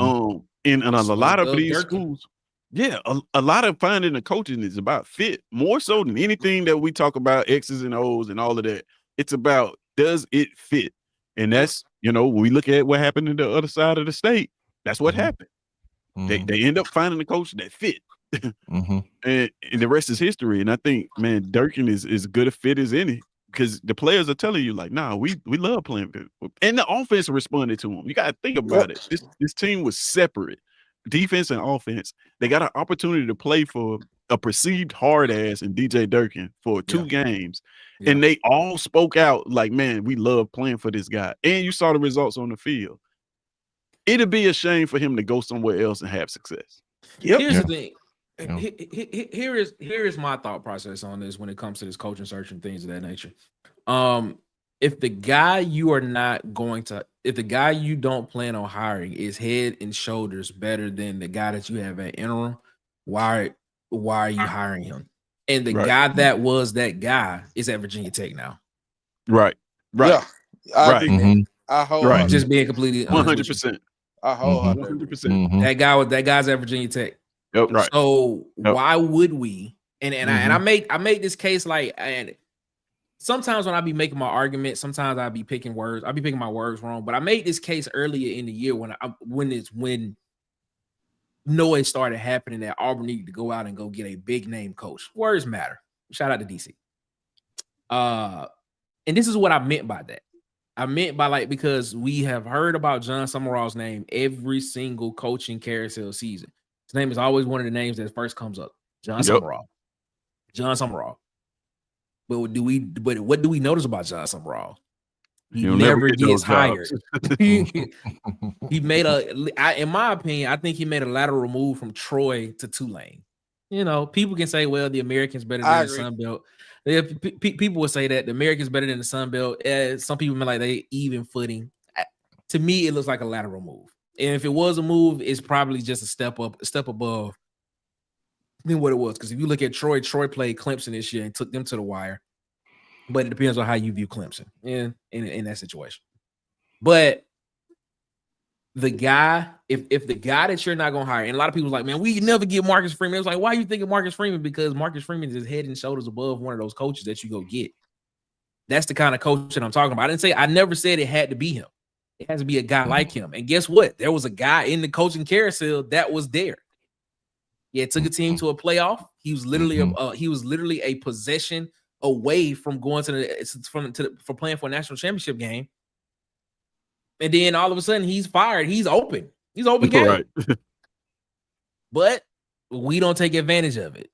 a lot of these schools, a lot of finding the coaching is about fit, more so than anything that we talk about, X's and O's and all of that. It's about, does it fit? And that's, when we look at what happened in the other side of the state, that's what happened. They end up finding a coach that fit. And the rest is history. And I think, man, Durkin is as good a fit as any, because the players are telling you, like, nah, we love playing. And the offense responded to him. You got to think about it. This team was separate, defense and offense. They got an opportunity to play for a perceived hard ass in DJ Durkin for 2 games. And they all spoke out like, man, we love playing for this guy. And you saw the results on the field. It'd be a shame for him to go somewhere else and have success. Here's the thing. Here is my thought process on this when it comes to this coaching search and things of that nature. If the guy you don't plan on hiring is head and shoulders better than the guy that you have at interim, why are you hiring him? And the guy that was that guy is at Virginia Tech now. Right. Yeah, I hold just being completely 100%. I hold 100%. That guy's at Virginia Tech. Yep. Right. So why would we? I make this case like, and sometimes when I be making my argument, sometimes I'll be picking my words wrong. But I made this case earlier in the year when noise started happening that Auburn needed to go out and go get a big name coach. Words matter. Shout out to DC. And this is what I meant by that. I meant by, like, because we have heard about John Sumrall's name every single coaching carousel season. His name is always one of the names that first comes up. John Sumrall. But what do we notice about John Sumrall? He never gets hired. He made in my opinion, I think he made a lateral move from Troy to Tulane. People can say, well, the American's better than the Sun Belt. People would say that the American's better than the Sun Belt. Some people mean like they even footing. To me, it looks like a lateral move. And if it was a move, it's probably just a step above than what it was. Because if you look at Troy played Clemson this year and took them to the wire. But it depends on how you view Clemson in that situation. But the guy, if the guy that you're not going to hire, and a lot of people are like, man, we never get Marcus Freeman. It's like, why are you thinking Marcus Freeman? Because Marcus Freeman is head and shoulders above one of those coaches that you go get. That's the kind of coach that I'm talking about. I never said it had to be him. It has to be a guy like him. And guess what? There was a guy in the coaching carousel that was there. Yeah, took a team to a playoff. He was literally a possession away from going for playing for a national championship game. And then all of a sudden he's fired. He's open. He's open game. Right. But we don't take advantage of it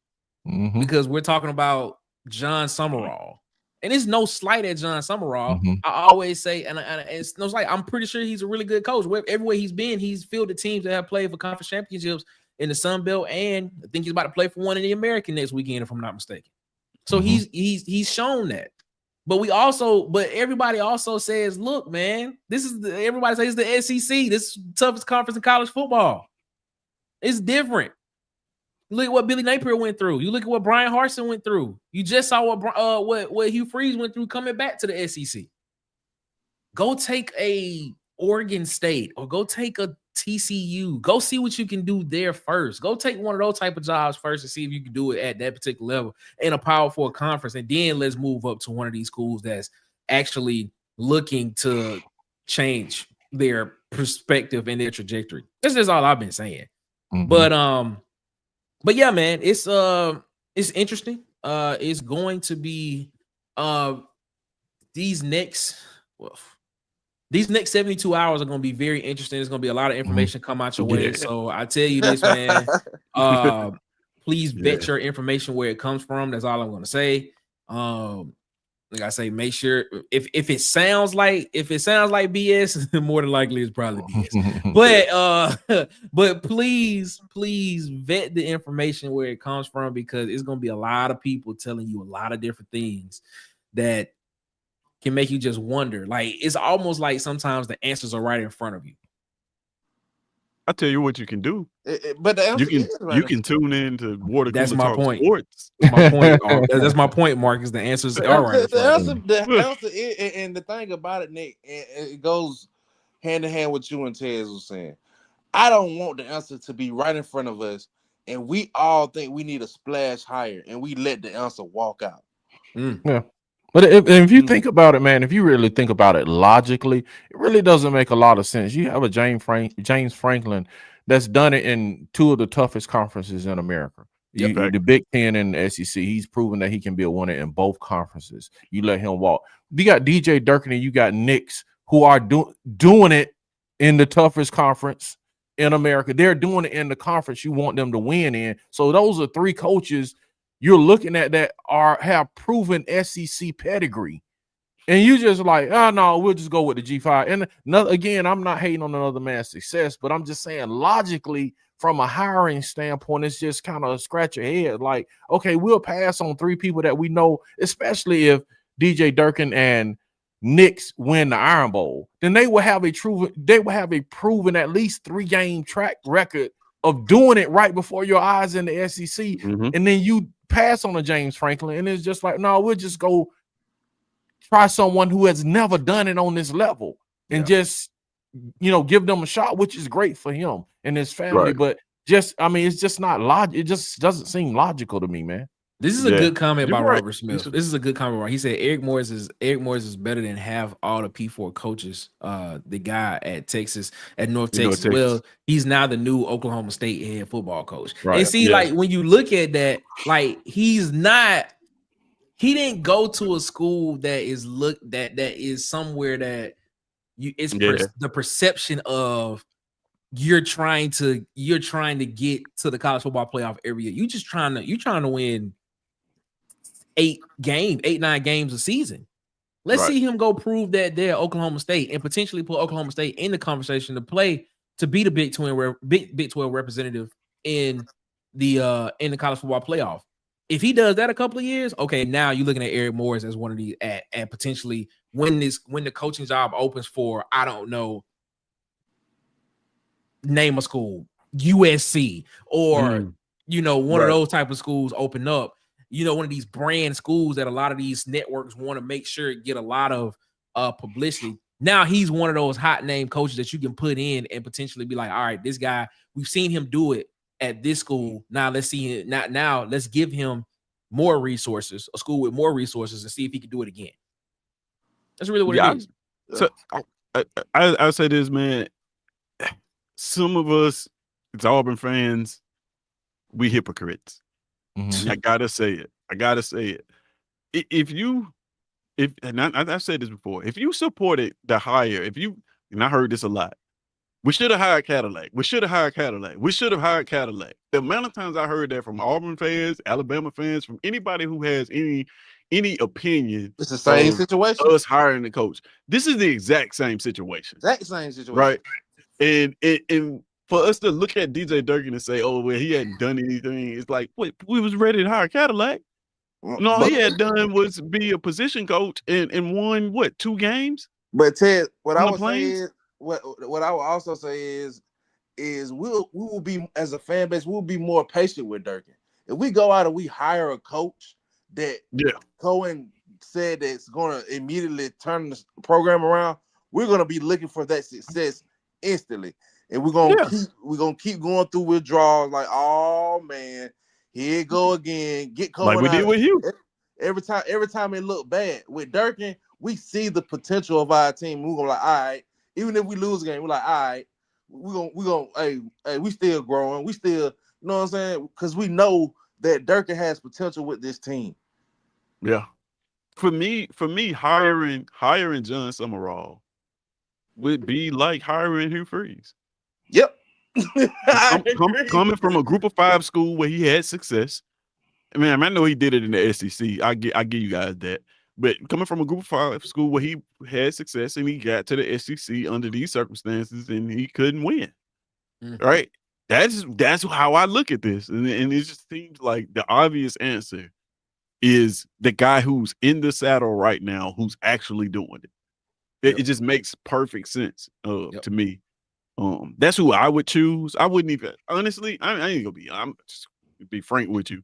because we're talking about John Sumrall. And it's no slight at John Sumrall. I always say, and it's no slight, I'm pretty sure he's a really good coach. Everywhere he's been, he's fielded teams that have played for conference championships in the Sun Belt, and I think he's about to play for one in the American next weekend, if I'm not mistaken. So he's shown that. But everybody also says, look, man, everybody says the SEC. This is the toughest conference in college football. It's different. Look at what Billy Napier went through. You look at what Brian Harsin went through. You just saw what Hugh Freeze went through coming back to the SEC. Go take a Oregon State or go take a TCU. Go see what you can do there first. Go take one of those type of jobs first and see if you can do it at that particular level in a Power 4 conference. And then let's move up to one of these schools that's actually looking to change their perspective and their trajectory. That's just all I've been saying. Mm-hmm. But yeah, man, it's interesting. It's going to be these next 72 hours are going to be very interesting. There's going to be a lot of information come out your way. So I tell you this, man, please vet your information where it comes from. That's all I'm going to say. Like I say, make sure if it sounds like BS, more than likely it's probably BS. but please vet the information where it comes from, because it's going to be a lot of people telling you a lot of different things that can make you just wonder. Like, it's almost like sometimes the answers are right in front of you. I tell you what you can do. But the answer you can tune in to Water Cooler That's my Talk point. Sports. My point. That's my point, Marcus. The answers are right. The answer is, and the thing about it, Nick, it goes hand in hand with what you and Tez was saying. I don't want the answer to be right in front of us, and we all think we need a splash higher, and we let the answer walk out. Yeah. But if you think about it, man, if you really think about it logically, it really doesn't make a lot of sense. You have a James Franklin that's done it in two of the toughest conferences in America. The Big Ten and the SEC. He's proven that he can be a winner in both conferences. You let him walk. You got DJ Durkin and you got Knicks who are doing it in the toughest conference in America. They're doing it in the conference you want them to win in. So those are three coaches you're looking at that have proven SEC pedigree, and you just like, oh no, we'll just go with the G5. And again, I'm not hating on another man's success, but I'm just saying logically, from a hiring standpoint, it's just kind of scratch your head. Like, okay, we'll pass on three people that we know, especially if DJ Durkin and Knicks win the Iron Bowl, then they will have a proven at least 3-game track record of doing it right before your eyes in the SEC. Mm-hmm. And then you pass on a James Franklin, and it's just like, no, we'll just go try someone who has never done it on this level and just, give them a shot, which is great for him and his family. Right. But it's just not logical. It just doesn't seem logical to me, man. This is a good comment by Robert Smith. This is a good comment. He said Eric Morris is better than half all the P4 coaches. The guy at North Texas. Well, he's now the new Oklahoma State head football coach. Right. And see, like when you look at that, like he didn't go to a school that is somewhere that the perception of you're trying to get to the college football playoff every year. You're trying to win 8-9 games a season. Let's see him go prove that they're Oklahoma State and potentially put Oklahoma State in the conversation to be the Big 12 representative in the college football playoff. If he does that a couple of years, okay, now you're looking at Eric Morris as one of the at potentially when the coaching job opens for, I don't know, name a school, USC or one of those type of schools open up. One of these brand schools that a lot of these networks want to make sure get a lot of publicity. Now he's one of those hot name coaches that you can put in and potentially be like, all right, this guy, we've seen him do it at this school. Now let's see it. Now let's give him more resources, a school with more resources, and see if he can do it again. That's really what it is. So I say this, man. Some of us, it's Auburn fans, we hypocrites. Mm-hmm. I gotta say it. I've said this before. If you supported the hire, and I heard this a lot, we should have hired Cadillac. The amount of times I heard that from Auburn fans, Alabama fans, from anybody who has any opinion. It's the same situation. Us hiring the coach. This is the exact same situation. Right. And for us to look at DJ Durkin and say, oh, well, he hadn't done anything, it's like, wait, we was ready to hire Cadillac. No, all he had done was be a position coach and won what 2 games. But Ted, what I On the would say Plains? is what I would also say is we will be, as a fan base, we'll be more patient with Durkin. If we go out and we hire a coach that Cohen said that's going to immediately turn the program around, we're going to be looking for that success instantly, and we're gonna keep going through withdrawals. Like, oh man, here it go again. Get Cohen like we did with Hugh. Every time it looked bad with Durkin, we see the potential of our team. We're gonna like, all right, even if we lose a game, we're like, all right, we're gonna hey, we still growing. We still, you know what I'm saying? Because we know that Durkin has potential with this team. Yeah. For me, hiring John Sumrall would be like hiring Hugh Freeze. Yep. Coming from a group of 5 school where he had success. I mean, I know he did it in the SEC. I give you guys that. But coming from a group of 5 school where he had success and he got to the SEC under these circumstances and he couldn't win. Right? That's how I look at this. And it just seems like the obvious answer is the guy who's in the saddle right now who's actually doing it. It just makes perfect sense to me. That's who I would choose. I wouldn't even, honestly, I ain't gonna I'm just be frank with you.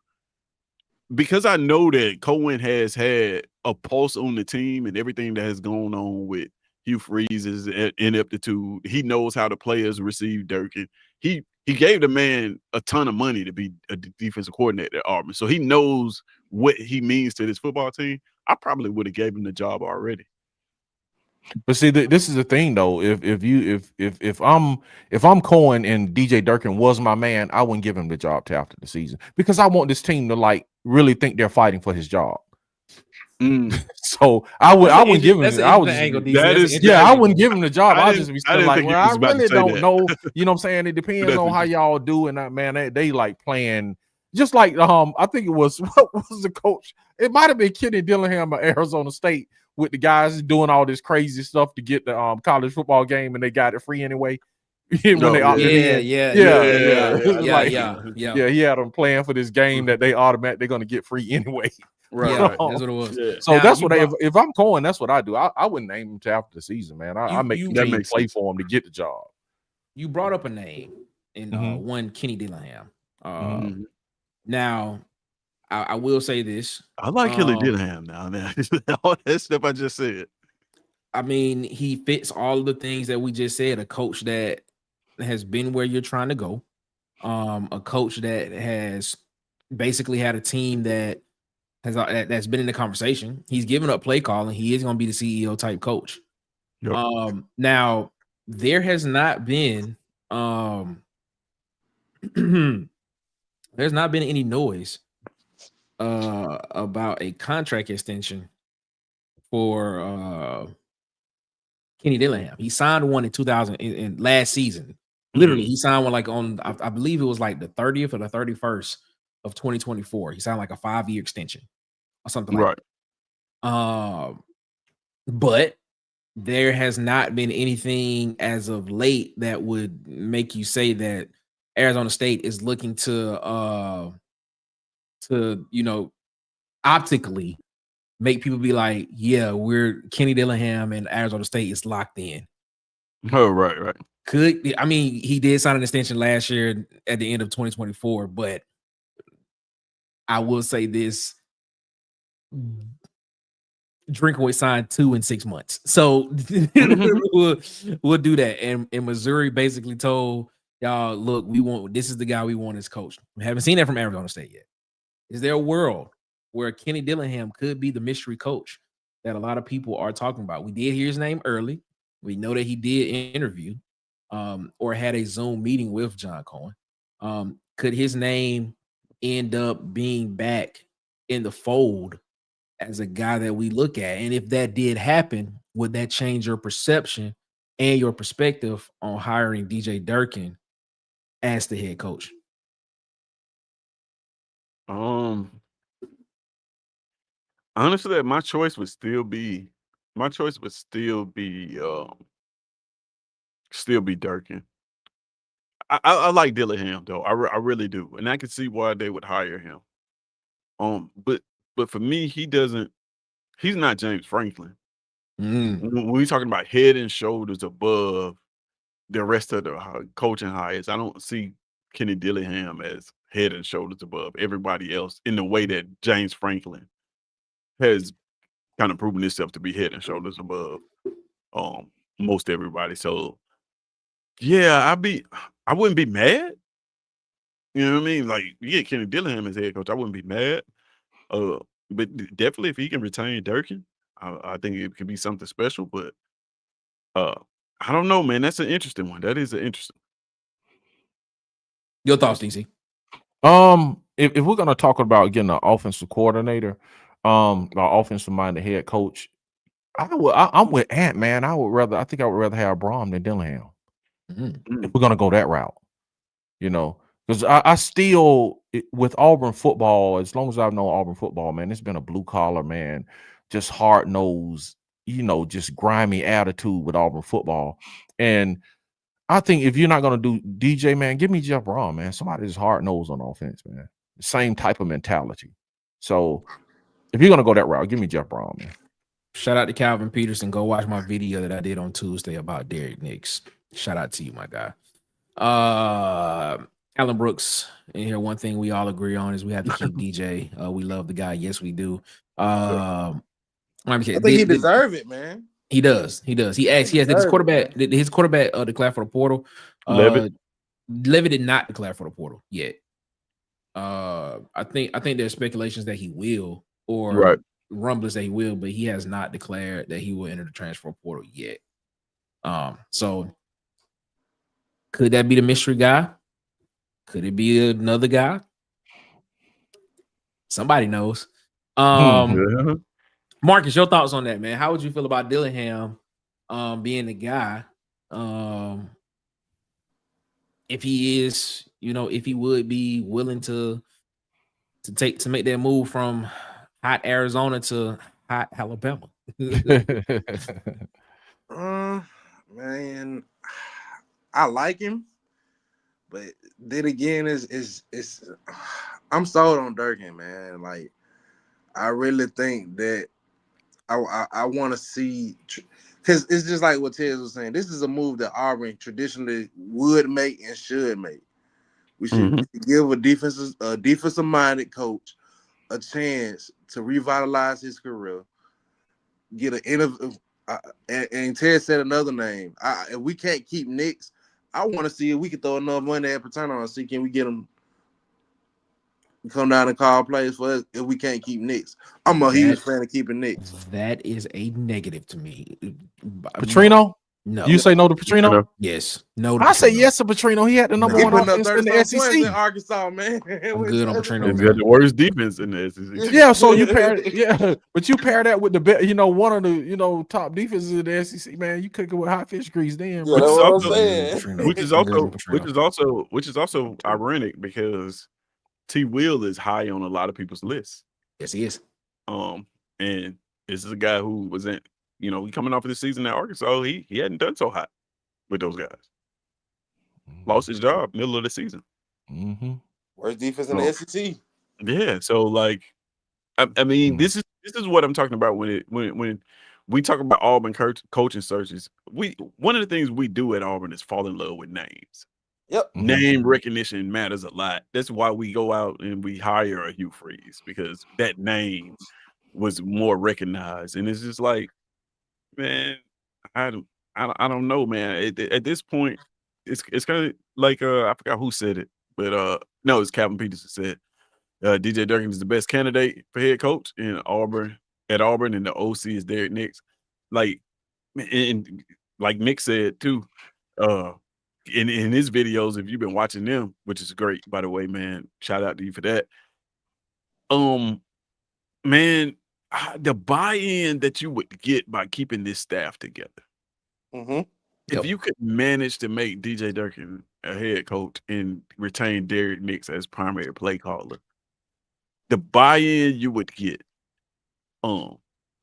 Because I know that Cohen has had a pulse on the team and everything that has gone on with Hugh Freeze's ineptitude. He knows how the players receive Durkin. He gave the man a ton of money to be a defensive coordinator at Auburn. So he knows what he means to this football team. I probably would have gave him the job already. But see, this is the thing though. If I'm Cohen and DJ Durkin was my man, I wouldn't give him the job till after the season because I want this team to like really think they're fighting for his job. So I wouldn't give him. I wouldn't give him the job. I'll just be like, well, I really don't know. You know what I'm saying? It depends on how y'all do, and that man, they like playing just like I think it was what was the coach? It might have been Kenny Dillingham of Arizona State with the guys doing all this crazy stuff to get the college football game, and they got it free anyway. When they opted in. Yeah. He had them playing for this game that they're gonna get free anyway. Right, that's what it was. Yeah. So now, that's what if I'm Cohen, that's what I do. I wouldn't name him till after the season, man. I make the team play for him to get the job. You brought up a name in one Kenny Dillingham. Now, I will say this. I like Kenny Dillingham now. All that stuff I just said. I mean, he fits all of the things that we just said. A coach that has been where you're trying to go. A coach that has basically had a team that's been in the conversation. He's given up play calling. He is going to be the CEO type coach. Yep. Now there has not been there's not been any noise about a contract extension for Kenny Dillingham. He signed one in 2000 in last season. Literally, he signed one like on I believe it was like the 30th or the 31st of 2024. He signed like a 5-year extension or something like that. But there has not been anything as of late that would make you say that Arizona State is looking to optically make people be like, yeah, we're Kenny Dillingham and Arizona State is locked in. Oh, right. He did sign an extension last year at the end of 2024, but I will say this. Drinkaway signed 2 in 6 months. So we'll do that. And Missouri basically told y'all, look, this is the guy we want as coach. We haven't seen that from Arizona State yet. Is there a world where Kenny Dillingham could be the mystery coach that a lot of people are talking about? We did hear his name early. We know that he did interview or had a Zoom meeting with John Cohen. Could his name end up being back in the fold as a guy that we look at? And if that did happen, would that change your perception and your perspective on hiring DJ Durkin as the head coach? Honestly, my choice would still be Durkin. I like Dillingham though. I really do, and I can see why they would hire him. But but for me, he's not James Franklin. Mm. When we talking about head and shoulders above the rest of the coaching hires, I don't see Kenny Dillingham as head and shoulders above everybody else in the way that James Franklin has kind of proven himself to be head and shoulders above most everybody. So yeah, I wouldn't be mad. You know what I mean? Like, you get Kenny Dillingham as head coach, I wouldn't be mad. But definitely if he can retain Durkin, I think it could be something special. But I don't know, man. That's an interesting one. That is an interesting. Your thoughts, DC? If we're gonna talk about getting an offensive coordinator, our offensive minded head coach, I'm with Ant, man. I think I would rather have Brom than Dillingham. If we're gonna go that route, you know, because I still with Auburn football, as long as I've known Auburn football, man, it's been a blue collar, man, just hard nosed, you know, just grimy attitude with Auburn football. And I think if you're not gonna do DJ, man, give me Jeff Brom, man. Somebody that's hard nosed on offense, man. Same type of mentality. So if you're gonna go that route, give me Jeff Brom, man. Shout out to Calvin Peterson. Go watch my video that I did on Tuesday about Derek Nix. Shout out to you, my guy. Alan Brooks in here. One thing we all agree on is we have to keep DJ. We love the guy. Yes, we do. I think he deserves it, man. He does. He has his quarterback. His quarterback declared for the portal. Levitt did not declare for the portal yet. I think there's speculations that he will, or rumblings that he will, but he has not declared that he will enter the transfer portal yet. So could that be the mystery guy? Could it be another guy? Somebody knows. Marcus, your thoughts on that, man? How would you feel about Dillingham being the guy? If he is, you know, if he would be willing to make that move from hot Arizona to hot Alabama. Man, I like him, but then again, is I'm sold on Durkin, man. Like, I really think that I want to see, because it's just like what Tez was saying. This is a move that Auburn traditionally would make and should make. We should give a defensive minded coach a chance to revitalize his career, get an innovative. And Ted said another name. If we can't keep Nix, I want to see if we can throw enough money at Paterno and see can we get him to come down and call plays for us if we can't keep Nix. I'm a huge fan of keeping Nix. That is a negative to me. Petrino? No. You say no to Petrino? Yes. No. I say yes to Petrino. He had the number one offense in the SEC. In Arkansas, man. I'm good on Petrino. He's got the worst defense in the SEC. Yeah, so you pair but you pair that with the one of the top defenses in the SEC, man. You cook it with hot fish grease then. Yeah, that's what I'm saying. Which is also ironic because T. Will is high on a lot of people's lists. Yes, he is. And this is a guy who was in, he coming off of the season at Arkansas. He hadn't done so hot with those guys. Lost his job middle of the season. Worst defense in the SEC. Yeah, so like, I mean, this is what I'm talking about when we talk about Auburn coaching searches. One of the things we do at Auburn is fall in love with names. Yep. Name recognition matters a lot. That's why we go out and we hire a Hugh Freeze, because that name was more recognized. And it's just like, man, I don't know, man. At this point, it's kind of like I forgot who said it, but no, it's Calvin Peterson said DJ Durkin is the best candidate for head coach in Auburn, and the OC is Derek Nix. Like, and like Nick said too, in his videos, if you've been watching them, which is great, by the way, man, shout out to you for that. Man, the buy-in that you would get by keeping this staff together. If you could manage to make DJ Durkin a head coach and retain Derek Nix as primary play caller, the buy-in you would get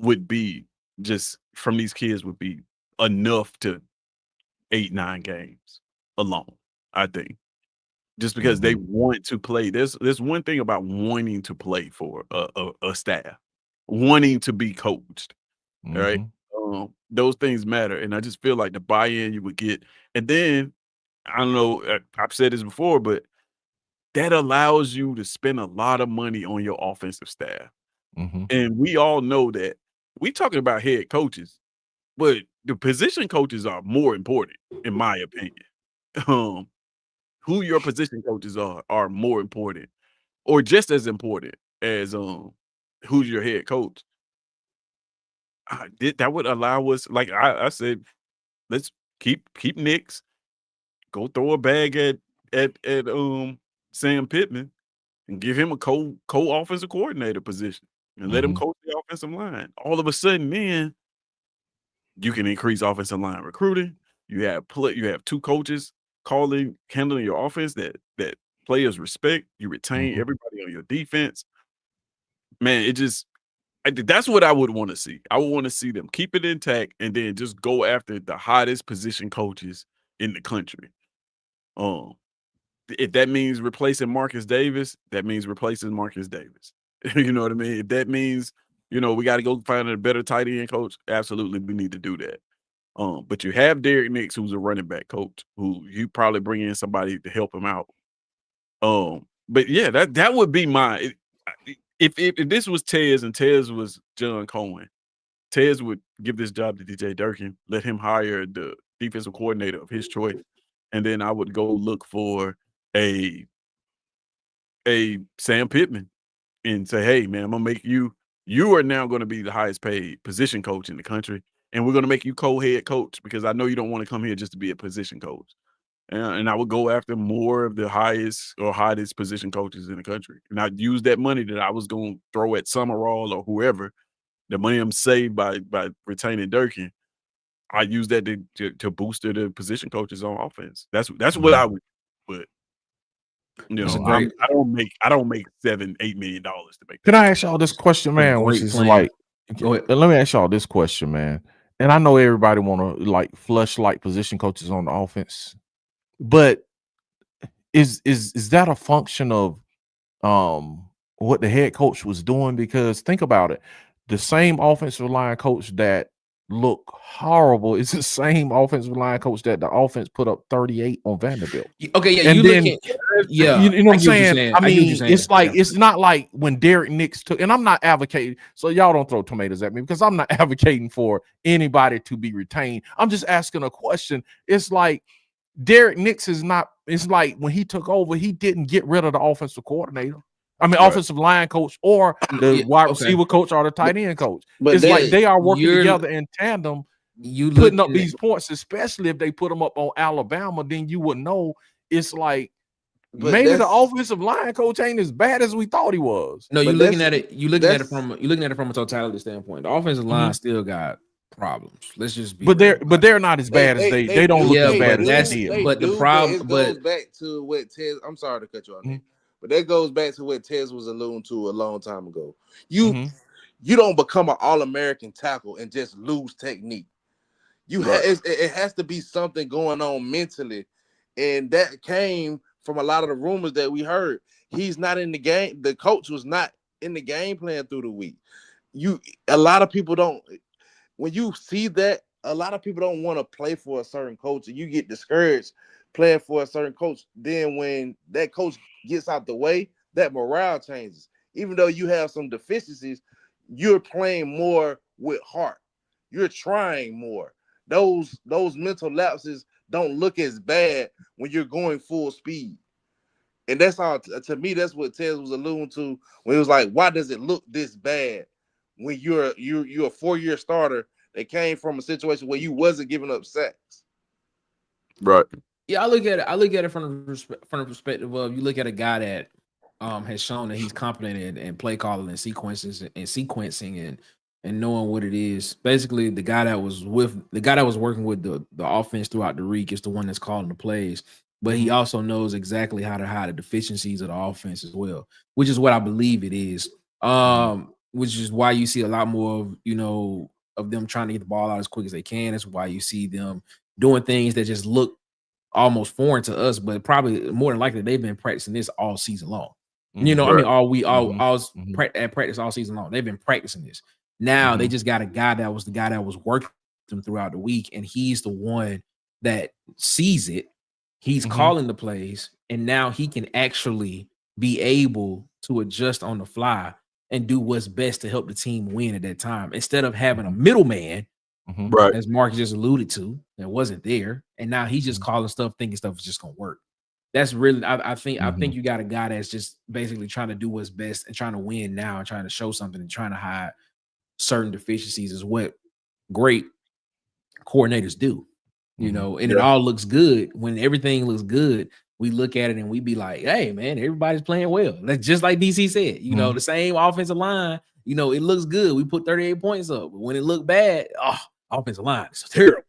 would be just from these kids would be enough to 8-9 games alone, I think. just because they want to play. There's one thing about wanting to play for a staff, wanting to be coached. All right. Those things matter. And I just feel like the buy-in you would get. And then I don't know, I've said this before, but that allows you to spend a lot of money on your offensive staff. And we all know that we talking about head coaches, but the position coaches are more important, in my opinion. Who your position coaches are more important, or just as important as who's your head coach. That would allow us, like I said, let's keep Knicks, go throw a bag at Sam Pittman and give him a co-offensive coordinator position and let him coach the offensive line. All of a sudden, then you can increase offensive line recruiting. You have two coaches handling your offense that players respect. You retain everybody on your defense. Man, that's what I would want to see. I would want to see them keep it intact and then just go after the hottest position coaches in the country. If that means replacing Marcus Davis, that means replacing Marcus Davis. You know what I mean? If that means, we got to go find a better tight end coach, absolutely we need to do that. But you have Derek Nix, who's a running back coach, who you probably bring in somebody to help him out. But yeah, that would be my if this was Tez and Tez was John Cohen, Tez would give this job to DJ Durkin, let him hire the defensive coordinator of his choice, and then I would go look for a Sam Pittman and say, hey man, I'm gonna make you are now going to be the highest paid position coach in the country, and we're going to make you co-head coach because I know you don't want to come here just to be a position coach. And I would go after more of the highest or hottest position coaches in the country. And I'd use that money that I was going to throw at Sumrall or whoever, the money I'm saved by retaining Durkin, I use that to boost the position coaches on offense. That's what I would. But I don't make $7-8 million to make. Can I ask y'all this question, man? Which is like, let me ask y'all this question, man. And I know everybody want to like flush like position coaches on the offense. But is that a function of what the head coach was doing? Because think about it, the same offensive line coach that looked horrible is the same offensive line coach that the offense put up 38 on Vanderbilt. Okay, yeah, and you then, you know what I'm saying? I mean, it's like it's not like when Derek Nix took, and I'm not advocating, so y'all don't throw tomatoes at me because I'm not advocating for anybody to be retained. I'm just asking a question. It's like Derek Nix is not, it's like when he took over, he didn't get rid of the offensive coordinator. I mean, offensive line coach or the wide receiver coach or the tight end coach. But it's like they are working together in tandem, putting up these points, especially if they put them up on Alabama, then you would know it's like maybe the offensive line coach ain't as bad as we thought he was. No, you're looking at it from a totality standpoint. The offensive line still got problems. Let's just be they're not as bad as they don't look as bad as they did. But the problem goes back to what Tez. I'm sorry to cut you off, but that goes back to what Tez was alluding to a long time ago. You don't become an All-American tackle and just lose technique. It has to be something going on mentally, and that came from a lot of the rumors that we heard. He's not in the game. The coach was not in the game plan through the week. A lot of people don't. When you see that, a lot of people don't want to play for a certain coach, and you get discouraged playing for a certain coach. Then when that coach gets out the way, that morale changes. Even though you have some deficiencies, you're playing more with heart. You're trying more. Those mental lapses don't look as bad when you're going full speed. And that's all. To me, that's what Tez was alluding to when he was like, "Why does it look this bad when you're a 4-year starter that came from a situation where you wasn't giving up sacks?" Right. Yeah, I look at it from the perspective of, you look at a guy that has shown that he's competent in play calling and sequencing and knowing what it is. Basically, the guy that was working with the offense throughout the week is the one that's calling the plays. But he also knows exactly how to hide the deficiencies of the offense as well, which is what I believe it is. Which is why you see a lot more of them trying to get the ball out as quick as they can. That's why you see them doing things that just look almost foreign to us, but probably more than likely they've been practicing this all season long. You know, Right. I mean, at practice all season long. They've been practicing this. Now they just got a guy that was working them throughout the week, and he's the one that sees it. He's calling the plays, and now he can actually be able to adjust on the fly and do what's best to help the team win at that time, instead of having a middleman, Right. as Mark just alluded to, that wasn't there, and now he's just calling stuff, thinking stuff is just gonna work. That's really, I think you got a guy that's just basically trying to do what's best and trying to win now and trying to show something and trying to hide certain deficiencies is what great coordinators do, you know, and it all looks good. When everything looks good, we look at it and we be like, hey man, everybody's playing well. That's just like DC said, you know, the same offensive line, you know, it looks good. We put 38 points up, but when it looked bad, offensive line is terrible.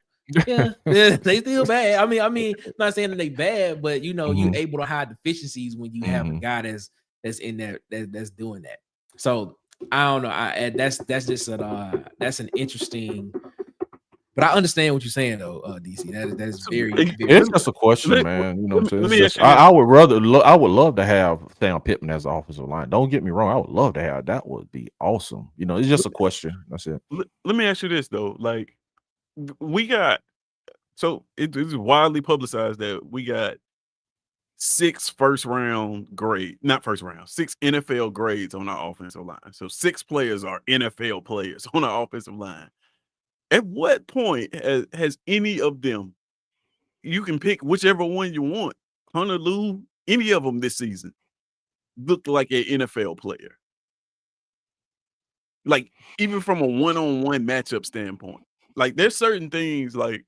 Yeah, they still bad. I mean, not saying that they bad, but you know, you able to hide deficiencies when you have a guy that's in there that's doing that. So I don't know. That's just that's an interesting. But I understand what you're saying though, DC. That is very. It's just a question, man. You know what I'm saying? I would love to have Sam Pittman as the offensive line. Don't get me wrong. I would love to have that. Would be awesome. You know, it's just a question. That's it. Let me ask you this though, like. We got it is widely publicized that we got 6 first-round grade, not first round, 6 NFL grades on our offensive line. So 6 players are NFL players on our offensive line. At what point has any of them, you can pick whichever one you want, Hunter Lou, any of them this season, looked like an NFL player? Like, even from a one-on-one matchup standpoint. Like there's certain things that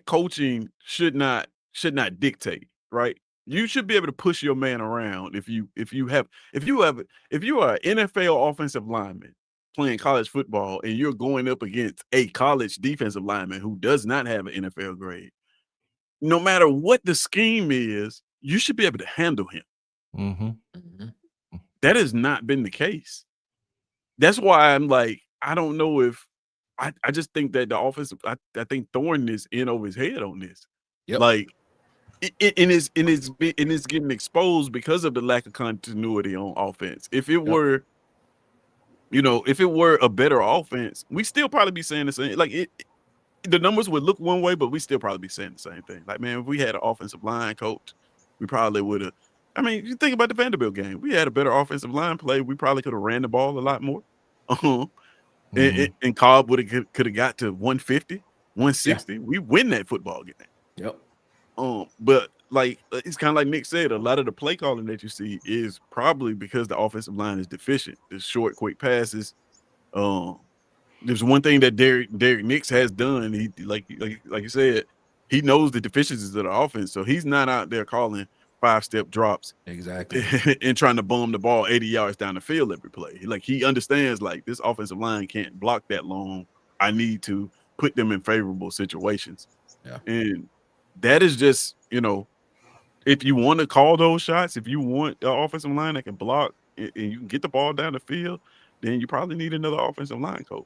coaching should not dictate, right? You should be able to push your man around if you are an NFL offensive lineman playing college football and you're going up against a college defensive lineman who does not have an NFL grade. No matter what the scheme is, you should be able to handle him. That has not been the case. That's why I'm like, I don't know if I just think that the offensive, I think Thornton is in over his head on this. Like, it's getting exposed because of the lack of continuity on offense. If it were, if it were a better offense, we still probably be saying the same. Like the numbers would look one way, but we still probably be saying the same thing. Like, man, if we had an offensive line coach, we probably would have. I mean, you think about the Vanderbilt game. We had a better offensive line play. We probably could have ran the ball a lot more. And Cobb could have got to 150, 160. We win that football game. But like it's kind of like Nick said, a lot of the play calling that you see is probably because the offensive line is deficient. The short, quick passes. There's one thing that Derek Nix has done. He like you said, he knows the deficiencies of the offense, so he's not out there calling 5-step drops and trying to bomb the ball 80 yards down the field every play. Like he understands, like, this offensive line can't block that long. I need to put them in favorable situations. And that is just, if you want to call those shots, if you want the offensive line that can block and you can get the ball down the field, then you probably need another offensive line coach.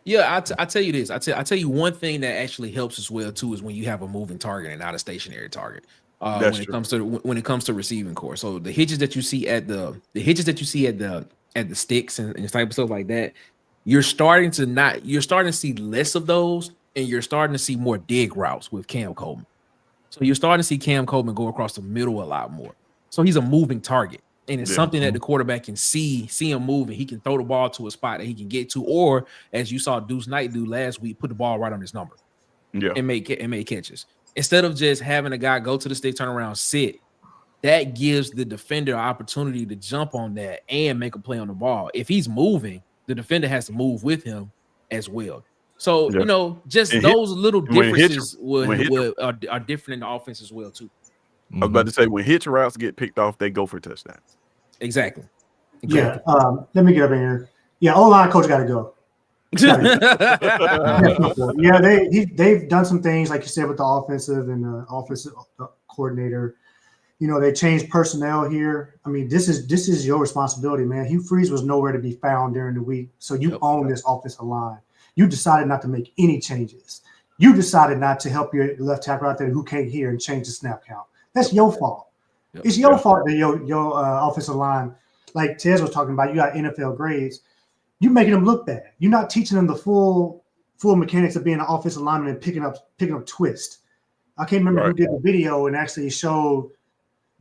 Yeah, I tell you this. I tell you one thing that actually helps as well too is when you have a moving target and not a stationary target. When it comes to receiving core. So the hitches that you see at the sticks and type of stuff like that, you're starting to see less of those, and you're starting to see more dig routes with Cam Coleman. So you're starting to see Cam Coleman go across the middle a lot more. So he's a moving target. And it's something that the quarterback can see him moving. He can throw the ball to a spot that he can get to, or as you saw Deuce Knight do last week, put the ball right on his number and make catches. Instead of just having a guy go to the stick, turn around, sit, that gives the defender an opportunity to jump on that and make a play on the ball. If he's moving, the defender has to move with him as well. So, just those little differences are different in the offense as well, too. I was about to say, when hitch routes get picked off, they go for touchdowns. Exactly. Yeah. Let me get up in here. Yeah, O-line coach got to go. Yeah, they've done some things, like you said, with the offensive and the offensive coordinator. They changed personnel here. I mean, this is your responsibility, man. Hugh Freeze was nowhere to be found during the week, so you own this offensive line. You decided not to make any changes. You decided not to help your left tackle out there who can't hear and change the snap count. That's your fault. Yep. It's your fault that your offensive line, like Tez was talking about, you got NFL grades. You're making them look bad. You're not teaching them the full mechanics of being an offensive lineman and picking up twist. I can't remember who did the video and actually showed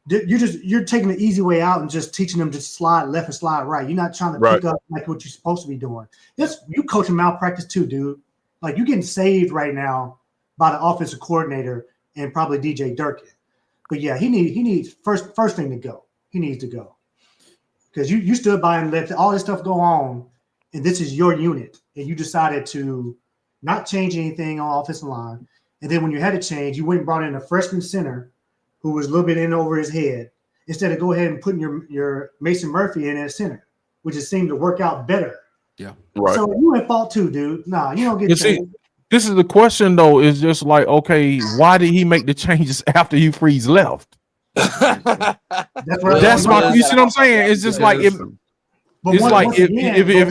you're taking the easy way out and just teaching them to slide left and slide right. You're not trying to pick up like what you're supposed to be doing. You coaching malpractice too, dude. Like you're getting saved right now by the offensive coordinator and probably DJ Durkin. But yeah, he needs first thing to go. He needs to go because you stood by and let all this stuff go on, and this is your unit, and you decided to not change anything on offensive line. And then when you had to change, you went and brought in a freshman center who was a little bit in over his head instead of go ahead and putting your Mason Murphy in as center, which just seemed to work out better. Yeah, right. So you at fault too, dude. Nah, you don't get. This is the question though. Is just like, okay, why did he make the changes after Hugh Freeze left? That's my. You see what I'm saying? It's just like if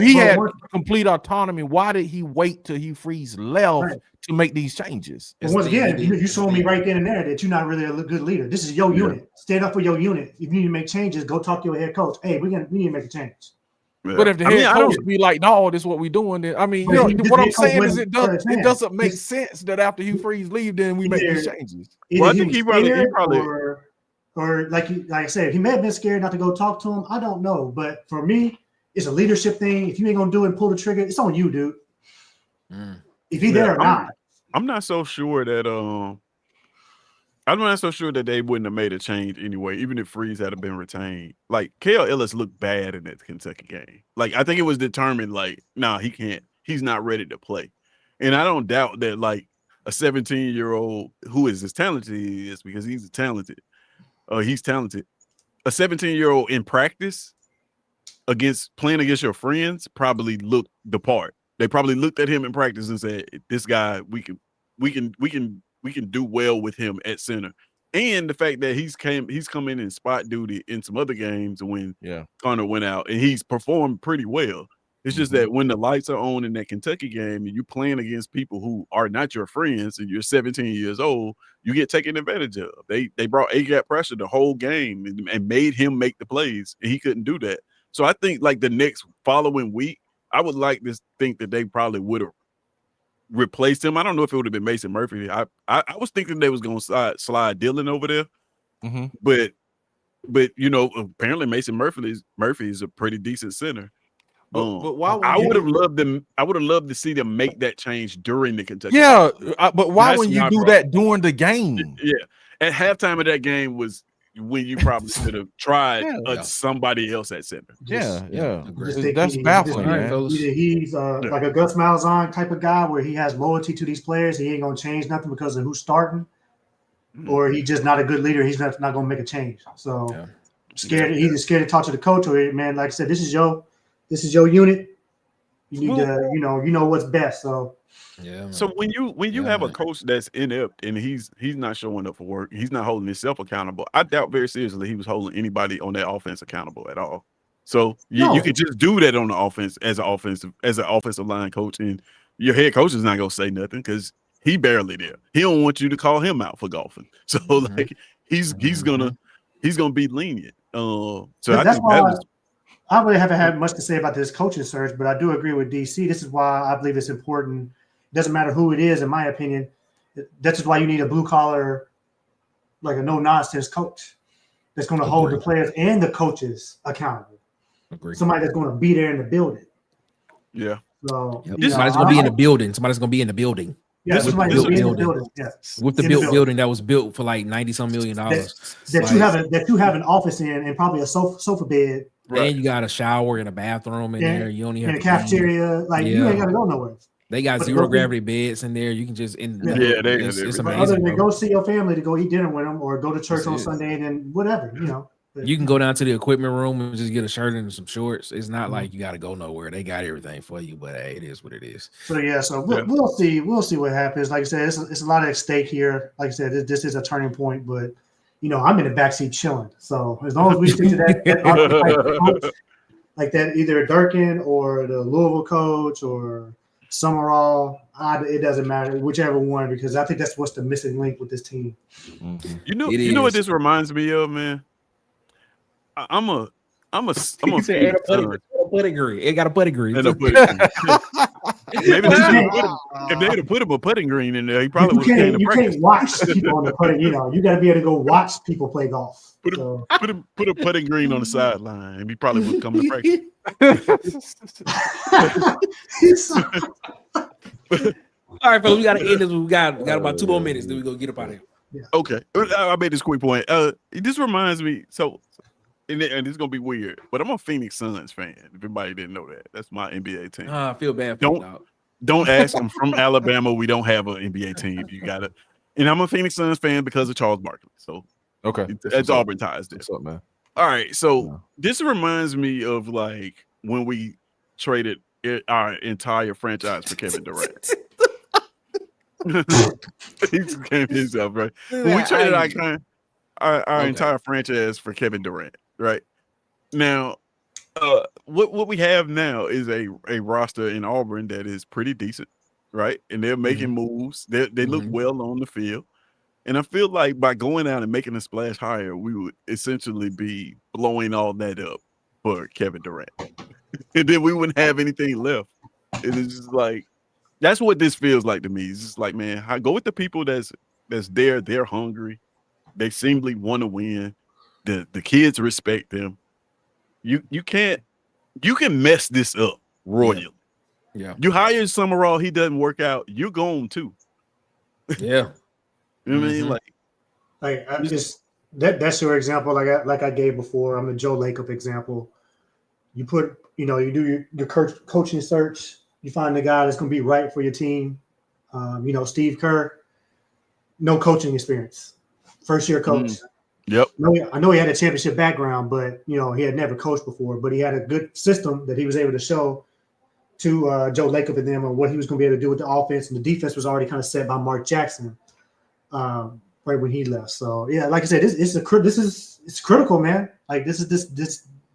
he had complete autonomy, why did he wait till Hugh Freeze left to make these changes? And once again, you showed me right then and there that you're not really a good leader. This is your unit. Stand up for your unit. If you need to make changes, go talk to your head coach. Hey, we need to make a change. Yeah. But if the head coach be like, no, this is what we're doing, then I mean, what I'm saying is it doesn't make sense that after Hugh Freeze leave, then we make these changes. Well, I think he probably or like I said, he may have been scared not to go talk to him. I don't know, but for me, it's a leadership thing. If you ain't gonna do it and pull the trigger, it's on you, dude. If he's there or not. I'm not so sure that I'm not so sure that they wouldn't have made a change anyway, even if Freeze had been retained. Like Kale Ellis looked bad in that Kentucky game. Like I think it was determined, like, nah, he can't, he's not ready to play. And I don't doubt that like a 17-year-old who is as talented he is, because he's talented. He's talented. A 17-year-old in practice playing against your friends probably looked the part. They probably looked at him in practice and said, this guy, we can do well with him at center. And the fact that he's come in spot duty in some other games when Connor went out, and he's performed pretty well. It's just that when the lights are on in that Kentucky game and you're playing against people who are not your friends and you're 17 years old, you get taken advantage of. They brought A-gap pressure the whole game and made him make the plays, and he couldn't do that. So I think like the next following week, I would like to think that they probably would have replaced him. I don't know if it would have been Mason Murphy. I was thinking they was going to slide Dylan over there, but you know, apparently Mason Murphy is a pretty decent center. But why I would have loved them. I would have loved to see them make that change during the Kentucky. Yeah, but why wouldn't you do that during the game? Yeah, at halftime of that game was when you probably should have tried somebody else at center. That's baffling, man. Either he's like a Gus Malzahn type of guy where he has loyalty to these players. He ain't gonna change nothing because of who's starting, or he's just not a good leader. He's not gonna make a change. So scared. He's either scared to talk to the coach, or man, like I said, this is your unit. You need to, you know what's best. So So when you have a coach that's inept and he's not showing up for work, he's not holding himself accountable. I doubt very seriously he was holding anybody on that offense accountable at all. So you could just do that on the offense as an offensive line coach, and your head coach is not gonna say nothing because he barely there. He don't want you to call him out for golfing. So like he's gonna be lenient. So I think that was. I really haven't had much to say about this coaching search, but I do agree with DC. This is why I believe it's important. It doesn't matter who it is, in my opinion. That's just why you need a blue collar, like a no nonsense coach that's going to hold the players and the coaches accountable. Somebody that's going to be there in the building. Yeah. So somebody's going to be in the building. Somebody's going to be in the building. Yeah, somebody's going to be in the building. Yes. With the building that was built for like $90-some million. That you have an office in and probably a sofa bed. Right. And you got a shower and a bathroom in there. You only have a cafeteria. Like you ain't got to go nowhere. They got zero gravity beds in there. You can just it's amazing. Other than go see your family to go eat dinner with them or go to church on Sunday and then whatever, You can go down to the equipment room and just get a shirt and some shorts. It's not like you got to go nowhere. They got everything for you, but hey, it is what it is. So we'll see. We'll see what happens. Like I said, it's a lot at stake here. Like I said, this is a turning point, but I'm in the backseat chilling. So as long as we stick to that coach, like that, either Durkin or the Louisville coach or Sumrall, it doesn't matter, whichever one, because I think that's what's the missing link with this team. Mm-hmm. You know what this reminds me of, man. I'm a Phoenix Suns. Pedigree. It got a pedigree. And a pedigree. Maybe if they had put him a putting green in there, he probably would have came to practice. You can't watch people on the putting. You know, you got to be able to go watch people play golf. Put a putting green on the sideline, and he probably would come to practice. All right, fellas, we got to end this. We got about 2 more minutes. Then we go get up out of here. Yeah. Okay, I made this quick point. This reminds me. So, and it's gonna be weird, but I'm a Phoenix Suns fan. If everybody didn't know that, that's my NBA team. I feel bad for you, dog. Don't ask. I'm from Alabama. We don't have an NBA team. You got it. And I'm a Phoenix Suns fan because of Charles Barkley. So okay, that's Auburn ties there. What's up, man? All right. So this reminds me of like when we traded our entire franchise for Kevin Durant. He just came himself, right? When we traded our entire franchise for Kevin Durant, right? Now, what we have now is a roster in Auburn that is pretty decent, right? And they're making moves. They look well on the field. And I feel like by going out and making a splash higher, we would essentially be blowing all that up for Kevin Durant. And then we wouldn't have anything left. And it's just like, that's what this feels like to me. It's just like, man, go with the people that's there. They're hungry. They seemingly want to win. The kids respect them. You can mess this up royally. Yeah. You hire Sumrall, he doesn't work out, you're gone too. Yeah. You know what I mean? That's your example. Like I gave before. I'm the Joe Lacob example. You do your coaching search. You find the guy that's going to be right for your team. Steve Kerr, no coaching experience, first year coach. Yep. I know he had a championship background, but he had never coached before. But he had a good system that he was able to show to Joe Lacob and them on what he was going to be able to do with the offense, and the defense was already kind of set by Mark Jackson right when he left. So yeah, like I said, it's critical, man. Like this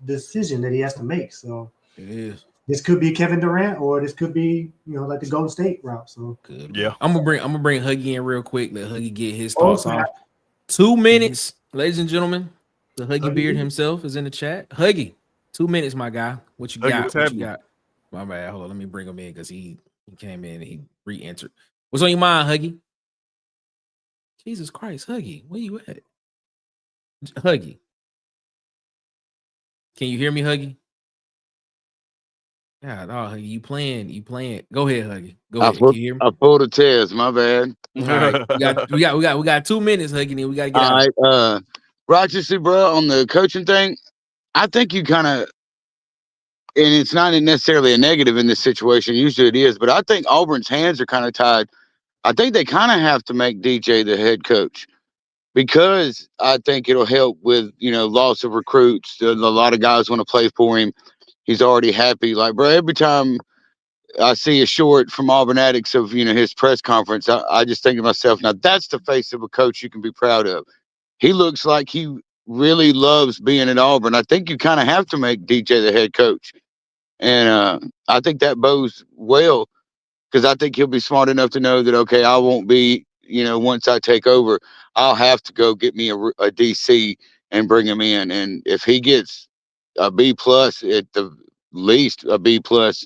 decision that he has to make. So it is. This could be Kevin Durant, or this could be, like the Golden State route. So good. Yeah, I'm gonna bring Huggy in real quick. Let Huggy get his thoughts off. 2 minutes, ladies and gentlemen. The Huggy Beard himself is in the chat. Huggy, 2 minutes, my guy. What you got? What you got? My bad. Hold on, let me bring him in because he came in and he re-entered. What's on your mind, Huggy? Jesus Christ, Huggy, where you at? Huggy, can you hear me, Huggy? God, Huggy, you playing. Go ahead, Huggy. Go ahead. Can you hear me? I pulled a test. My bad. All right, we got 2 minutes, Huggy. And we got to get out. All right, Rochester, bro, on the coaching thing, I think you kind of, and it's not necessarily a negative in this situation. Usually it is, but I think Auburn's hands are kind of tied. I think they kind of have to make DJ the head coach because I think it'll help with loss of recruits. A lot of guys want to play for him. He's already happy. Like, bro, every time I see a short from Auburn Addicts of, his press conference, I just think to myself, now that's the face of a coach you can be proud of. He looks like he really loves being at Auburn. I think you kind of have to make DJ the head coach. And I think that bodes well because I think he'll be smart enough to know that, okay, I won't be, once I take over, I'll have to go get me a DC and bring him in. And if he gets a B plus at the least, a B plus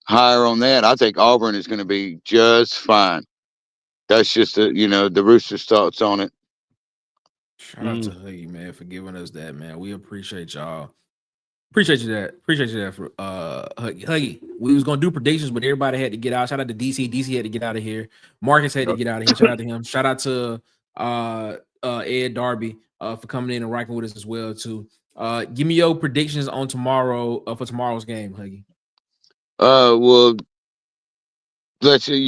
higher on that, I think Auburn is going to be just fine. That's just the Roosters' thoughts on it. Shout out to Huggy, man, for giving us that, man. We appreciate y'all. Appreciate you that for Huggy. We was gonna do predictions, but everybody had to get out. Shout out to DC. DC had to get out of here. Marcus had to get out of here. Shout out to him. Shout out to Ed Darby for coming in and rocking with us as well too. Give me your predictions on tomorrow for tomorrow's game, Huggy. Well, let's say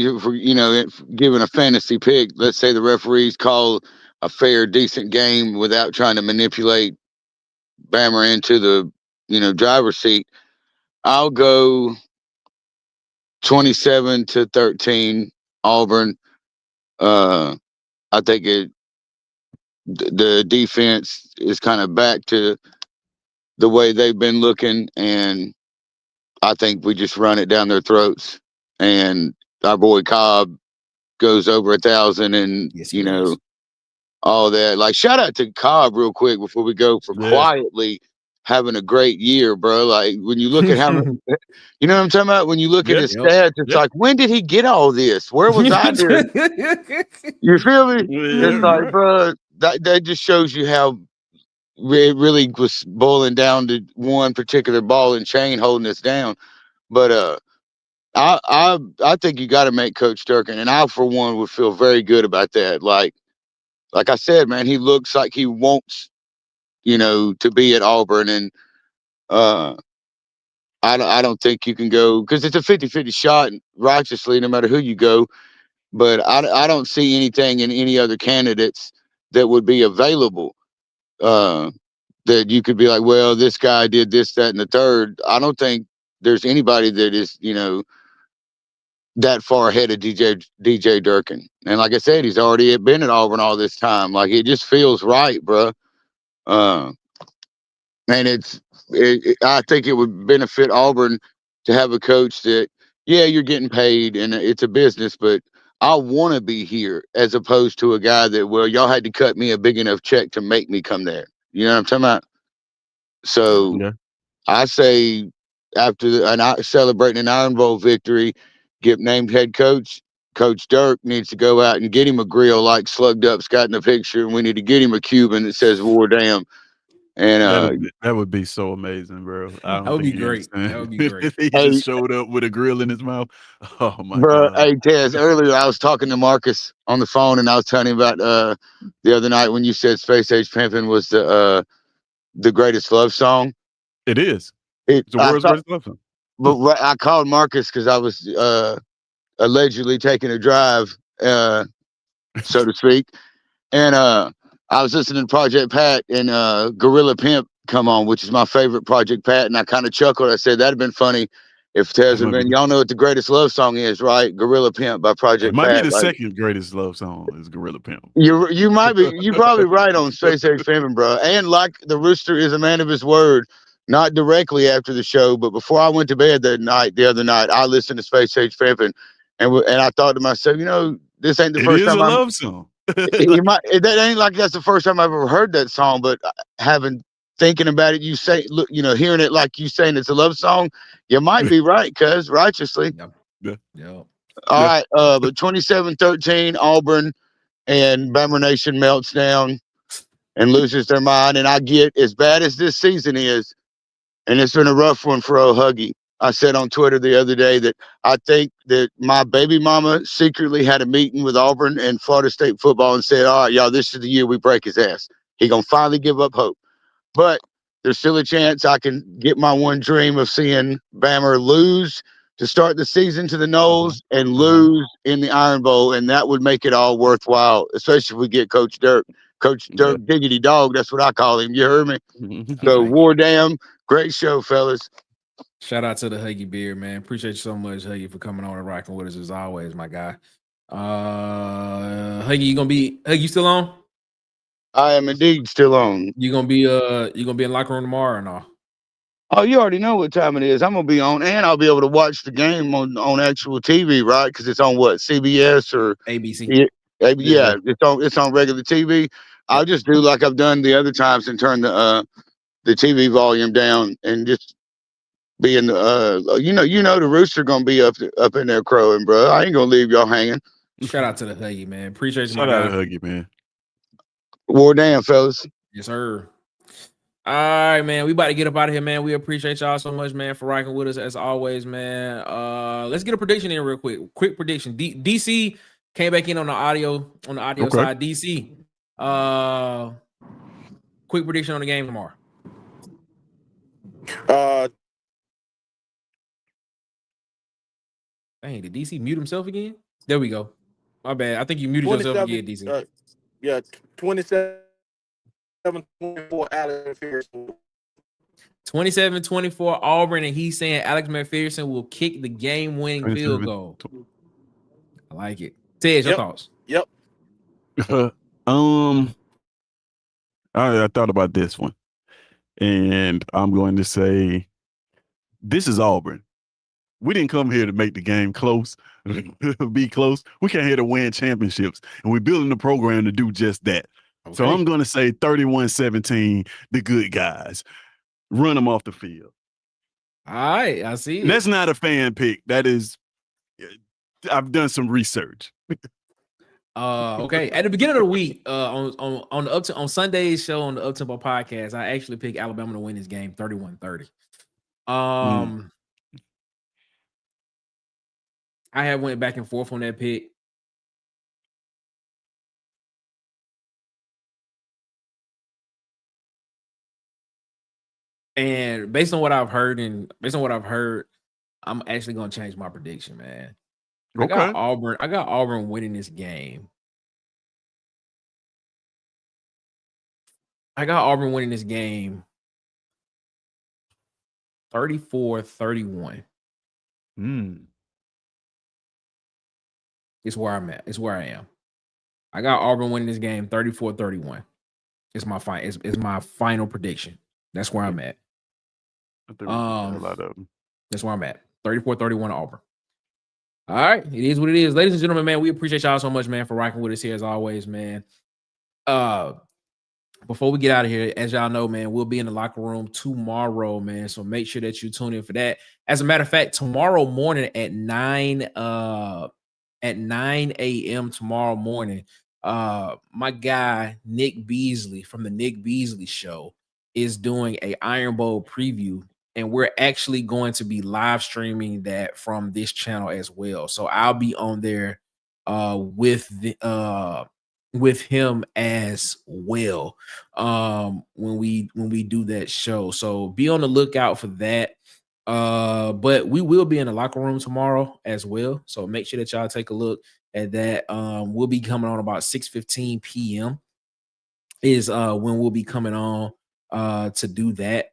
given a fantasy pick, let's say the referees call a fair, decent game without trying to manipulate Bammer into the driver's seat. I'll go 27-13 Auburn. I think the defense is kind of back to the way they've been looking, and I think we just run it down their throats. and our boy Cobb goes over 1,000, and all that. Like, shout out to Cobb real quick before we go for quietly having a great year, bro. Like, when you look at how many, you know what I'm talking about? When you look at his stats, it's like, when did he get all this? Where was I there? You feel me? It's like, bro, that just shows you how it really was boiling down to one particular ball and chain holding us down. But I think you got to make Coach Durkin, and I for one would feel very good about that. Like I said, man, he looks like he wants, to be at Auburn, and I don't think you can go, because it's a 50-50 shot righteously no matter who you go. But I don't see anything in any other candidates that would be available that you could be like, well, this guy did this, that, and the third. I don't think there's anybody that is, that far ahead of DJ Durkin. And like I said, he's already been at Auburn all this time. Like, it just feels right, bro. And I think it would benefit Auburn to have a coach that, you're getting paid and it's a business, but I want to be here, as opposed to a guy that, well, y'all had to cut me a big enough check to make me come there. You know what I'm talking about? So I say, after celebrating an Iron Bowl victory, get named head coach. Coach Dirk needs to go out and get him a grill like Slugged Up's got in the picture, and we need to get him a Cuban that says "War Damn." And that would be so amazing, bro. That would be great. That would be great. If he just showed up with a grill in his mouth. Oh my God. Hey, Tez, Yeah. earlier I was talking to Marcus on the phone, and I was telling him about the other night when you said Space Age Pimpin' was the greatest love song. It is. It's the world's greatest love song. But I called Marcus because I was allegedly taking a drive, so to speak. And I was listening to Project Pat, and Gorilla Pimp come on, which is my favorite Project Pat. And I kind of chuckled. I said, that'd have been funny if Tez had been, y'all know what the greatest love song is, right? Gorilla Pimp by Project Pat. It might be the second greatest love song is Gorilla Pimp. You might be, you probably right on Space Age Pimpin', bro. And like the Rooster is a man of his word, not directly after the show, but before I went to bed the other night, I listened to Space Age Pimpin', and I thought to myself, this ain't the first time. It is a love song. That ain't like that's the first time I've ever heard that song, but thinking about it, you say, look, hearing it like you saying it's a love song, you might be right, cuz righteously. Yeah. All right, but 27-13, Auburn and Bama Nation melts down and loses their mind. And I get, as bad as this season is, and it's been a rough one for old Huggy. I said on Twitter the other day that I think that my baby mama secretly had a meeting with Auburn and Florida State football and said, all right, y'all, this is the year we break his ass. He gonna finally give up hope. But there's still a chance I can get my one dream of seeing Bama lose to start the season to the Noles and lose in the Iron Bowl, and that would make it all worthwhile, especially if we get Coach Dirk. Coach Dirk Diggity Dog, that's what I call him. You heard me? So, War Damn, great show, fellas. Shout out to the Huggy Beard, man. Appreciate you so much, Huggy, for coming on and rocking with us as always, my guy. Huggy, Huggy still on? I am indeed still on. You gonna be in locker room tomorrow or no? Oh, you already know what time it is. I'm gonna be on, and I'll be able to watch the game on actual TV, right? Because it's on what, CBS or ABC? Yeah, it's on regular TV. I'll just do like I've done the other times and turn the TV volume down and just be in the the Rooster gonna be up in there crowing, bro. I ain't gonna leave y'all hanging. Shout out to the Huggy, man. Appreciate you. Shout out to Huggy, man. War Damn, fellas. Yes, sir. All right, man. We about to get up out of here, man. We appreciate y'all so much, man, for rocking with us as always, man. Let's get a prediction in real quick. Quick prediction. DC came back in on the audio side. DC. Quick prediction on the game tomorrow. Dang, did DC mute himself again? There we go. My bad. I think you muted yourself again, DC. 27-24 Alex McPherson. 27-24 Auburn, and he's saying Alex McPherson will kick the game-winning field goal. I like it. Ted, your thoughts? Yep. I thought about this one, and I'm going to say this is Auburn. we didn't come here to make the game close, be close. We came here to win championships, and we're building the program to do just that. Okay. So I'm going to say 31-17, the good guys. Run them off the field. All right, I see. That's not a fan pick. That is, I've done some research. Okay. At the beginning of the week, on the on Sunday's show on the Uptempo podcast, I actually picked Alabama to win this game 31-30. I have went back and forth on that pick. And based on what I've heard, I'm actually gonna change my prediction, man. Okay. I got Auburn winning this game. I got Auburn winning this game 34-31. It's where I'm at. It's where I am. I got Auburn winning this game 34-31. It's my final prediction. That's where I'm at. That's where I'm at. 34-31 Auburn. All right. It is what it is. Ladies and gentlemen, man, we appreciate y'all so much, man, for rocking with us here as always, man. Before we get out of here, as y'all know, man, we'll be in the locker room tomorrow, man. So make sure that you tune in for that. As a matter of fact, tomorrow morning at 9 a.m. tomorrow morning, my guy Nick Beasley from the Nick Beasley Show is doing a Iron Bowl preview, and we're actually going to be live streaming that from this channel as well. So I'll be on there with him as well when we do that show. So be on the lookout for that. But we will be in the locker room tomorrow as well. So make sure that y'all take a look at that. We'll be coming on about 6:15 p.m. is when we'll be coming on to do that.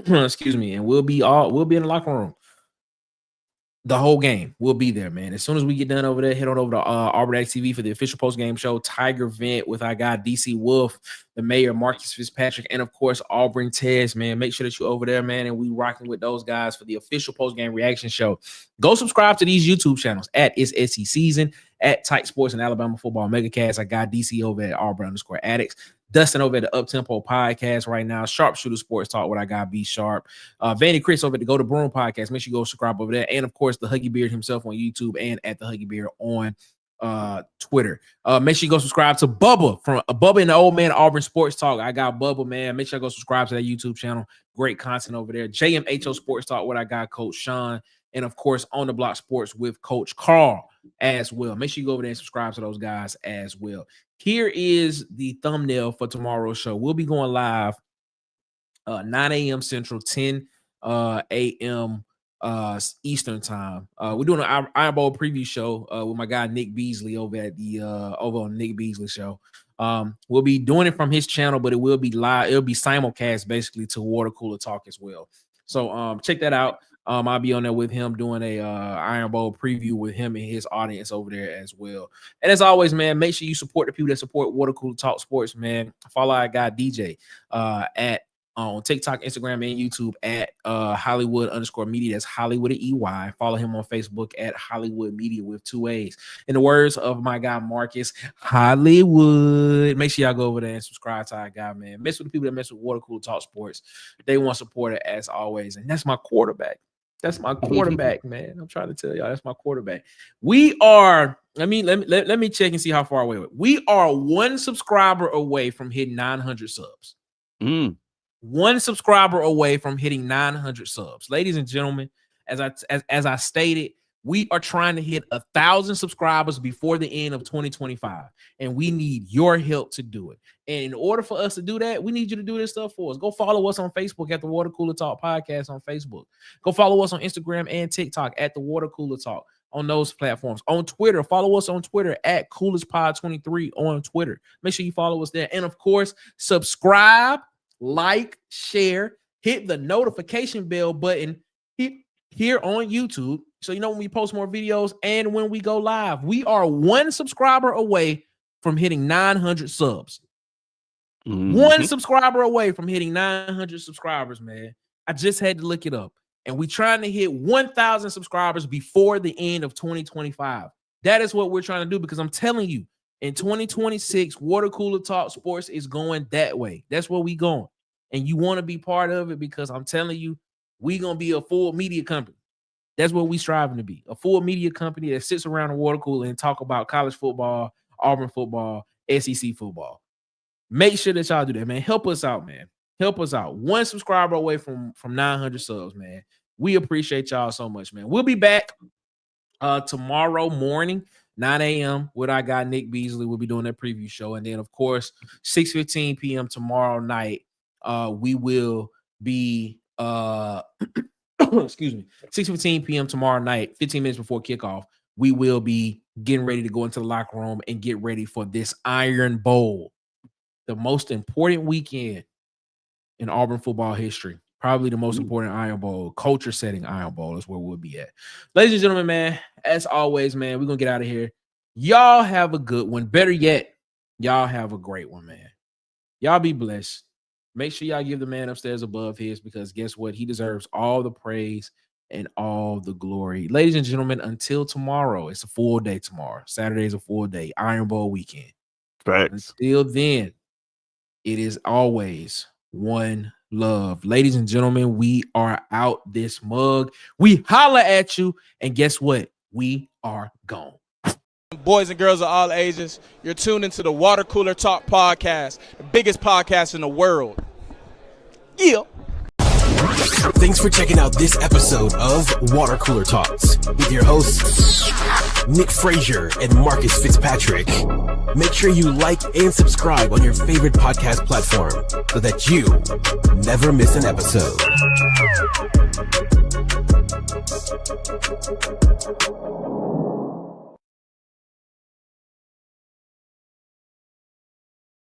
Excuse me, and we'll be in the locker room the whole game. We'll be there, man. As soon as we get done over there, head on over to Auburn X TV for the official post-game show, Tiger Vent with our guy DC Wolf, the mayor Marcus Fitzpatrick, and of course Auburn Tez, man. Make sure that you're over there, man, and we rocking with those guys for the official post-game reaction show. Go subscribe to these YouTube channels at It's SC Season, at Tight Sports and Alabama Football Megacast. I got DC over at Auburn_Addicts. Dustin over at the Uptempo podcast right now. Sharpshooter Sports Talk with I got B Sharp. Vanny Chris over at the Go to Broom podcast. Make sure you go subscribe over there. And of course, the Huggy Beard himself on YouTube and at the Huggy Beard on Twitter. Make sure you go subscribe to Bubba from Bubba and the Old Man Auburn Sports Talk. I got Bubba, man. Make sure you go subscribe to that YouTube channel. Great content over there. JMHO Sports Talk with I got Coach Sean. And of course, On the Block Sports with Coach Carl as well. Make sure you go over there and subscribe to those guys as well. Here is the thumbnail for tomorrow's show. We'll be going live 9 a.m. Central, 10 a.m. Eastern time. We're doing an Iron Bowl preview show with my guy Nick Beasley over at the over on Nick Beasley Show. We'll be doing it from his channel, but it will be live. It'll be simulcast basically to Water Cooler Talk as well. So check that out. I'll be on there with him doing a Iron Bowl preview with him and his audience over there as well. And as always, man, make sure you support the people that support Water Cooler Talk Sports, man. Follow our guy DJ at on TikTok, Instagram, and YouTube at Hollywood_media. That's Hollywood EY. Follow him on Facebook at Hollywood Media with 2 A's. In the words of my guy Marcus, Hollywood. Make sure y'all go over there and subscribe to our guy, man. Mess with the people that mess with Water Cooler Talk Sports. They want to support it as always. And that's my quarterback. That's my quarterback, man. I'm trying to tell y'all, that's my quarterback. We are, let me check and see how far away. We are 1 subscriber away from hitting 900 subs. 1 subscriber away from hitting 900 subs. Ladies and gentlemen, as I stated, we are trying to hit 1,000 subscribers before the end of 2025, and we need your help to do it. And in order for us to do that, we need you to do this stuff for us. Go follow us on Facebook at the Water Cooler Talk Podcast on Facebook. Go follow us on Instagram and TikTok at the Water Cooler Talk on those platforms. On Twitter, follow us on Twitter at CoolersPod23 on Twitter. Make sure you follow us there. And of course, subscribe, like, share, hit the notification bell button here on YouTube. So you know when we post more videos and when we go live. We are 1 subscriber away from hitting 900 subs. 1 subscriber away from hitting 900 subscribers, man. I just had to look it up. And we're trying to hit 1,000 subscribers before the end of 2025. That is what we're trying to do, because I'm telling you, in 2026, Water Cooler Talk Sports is going that way. That's where we going. And you want to be part of it, because I'm telling you, we're going to be a full media company. That's what we striving to be, a full media company that sits around the water cooler and talk about college football, Auburn football, SEC football. Make sure that y'all do that, man. Help us out, man. Help us out. 1 subscriber away from 900 subs, man. We appreciate y'all so much, man. We'll be back tomorrow morning, 9 a.m. with our guy Nick Beasley. We'll be doing that preview show. And then, of course, 6:15 p.m. tomorrow night, we will be excuse me, 6:15 p.m. tomorrow night, 15 minutes before kickoff, we will be getting ready to go into the locker room and get ready for this Iron Bowl, the most important weekend in Auburn football history. Probably the most important Iron Bowl, culture-setting Iron Bowl is where we'll be at. Ladies and gentlemen, man, as always, man, we're going to get out of here. Y'all have a good one. Better yet, y'all have a great one, man. Y'all be blessed. Make sure y'all give the man upstairs above his, because guess what? He deserves all the praise and all the glory. Ladies and gentlemen, until tomorrow, it's a full day tomorrow. Saturday is a full day. Iron Bowl weekend. Facts. Until then, it is always one love. Ladies and gentlemen, we are out this mug. We holla at you, and guess what? We are gone. Boys and girls of all ages, you're tuned into the Water Cooler Talk podcast, the biggest podcast in the world. Yeah. Thanks for checking out this episode of Water Cooler Talks with your hosts, Nick Frazier and Marcus Fitzpatrick. Make sure you like and subscribe on your favorite podcast platform so that you never miss an episode.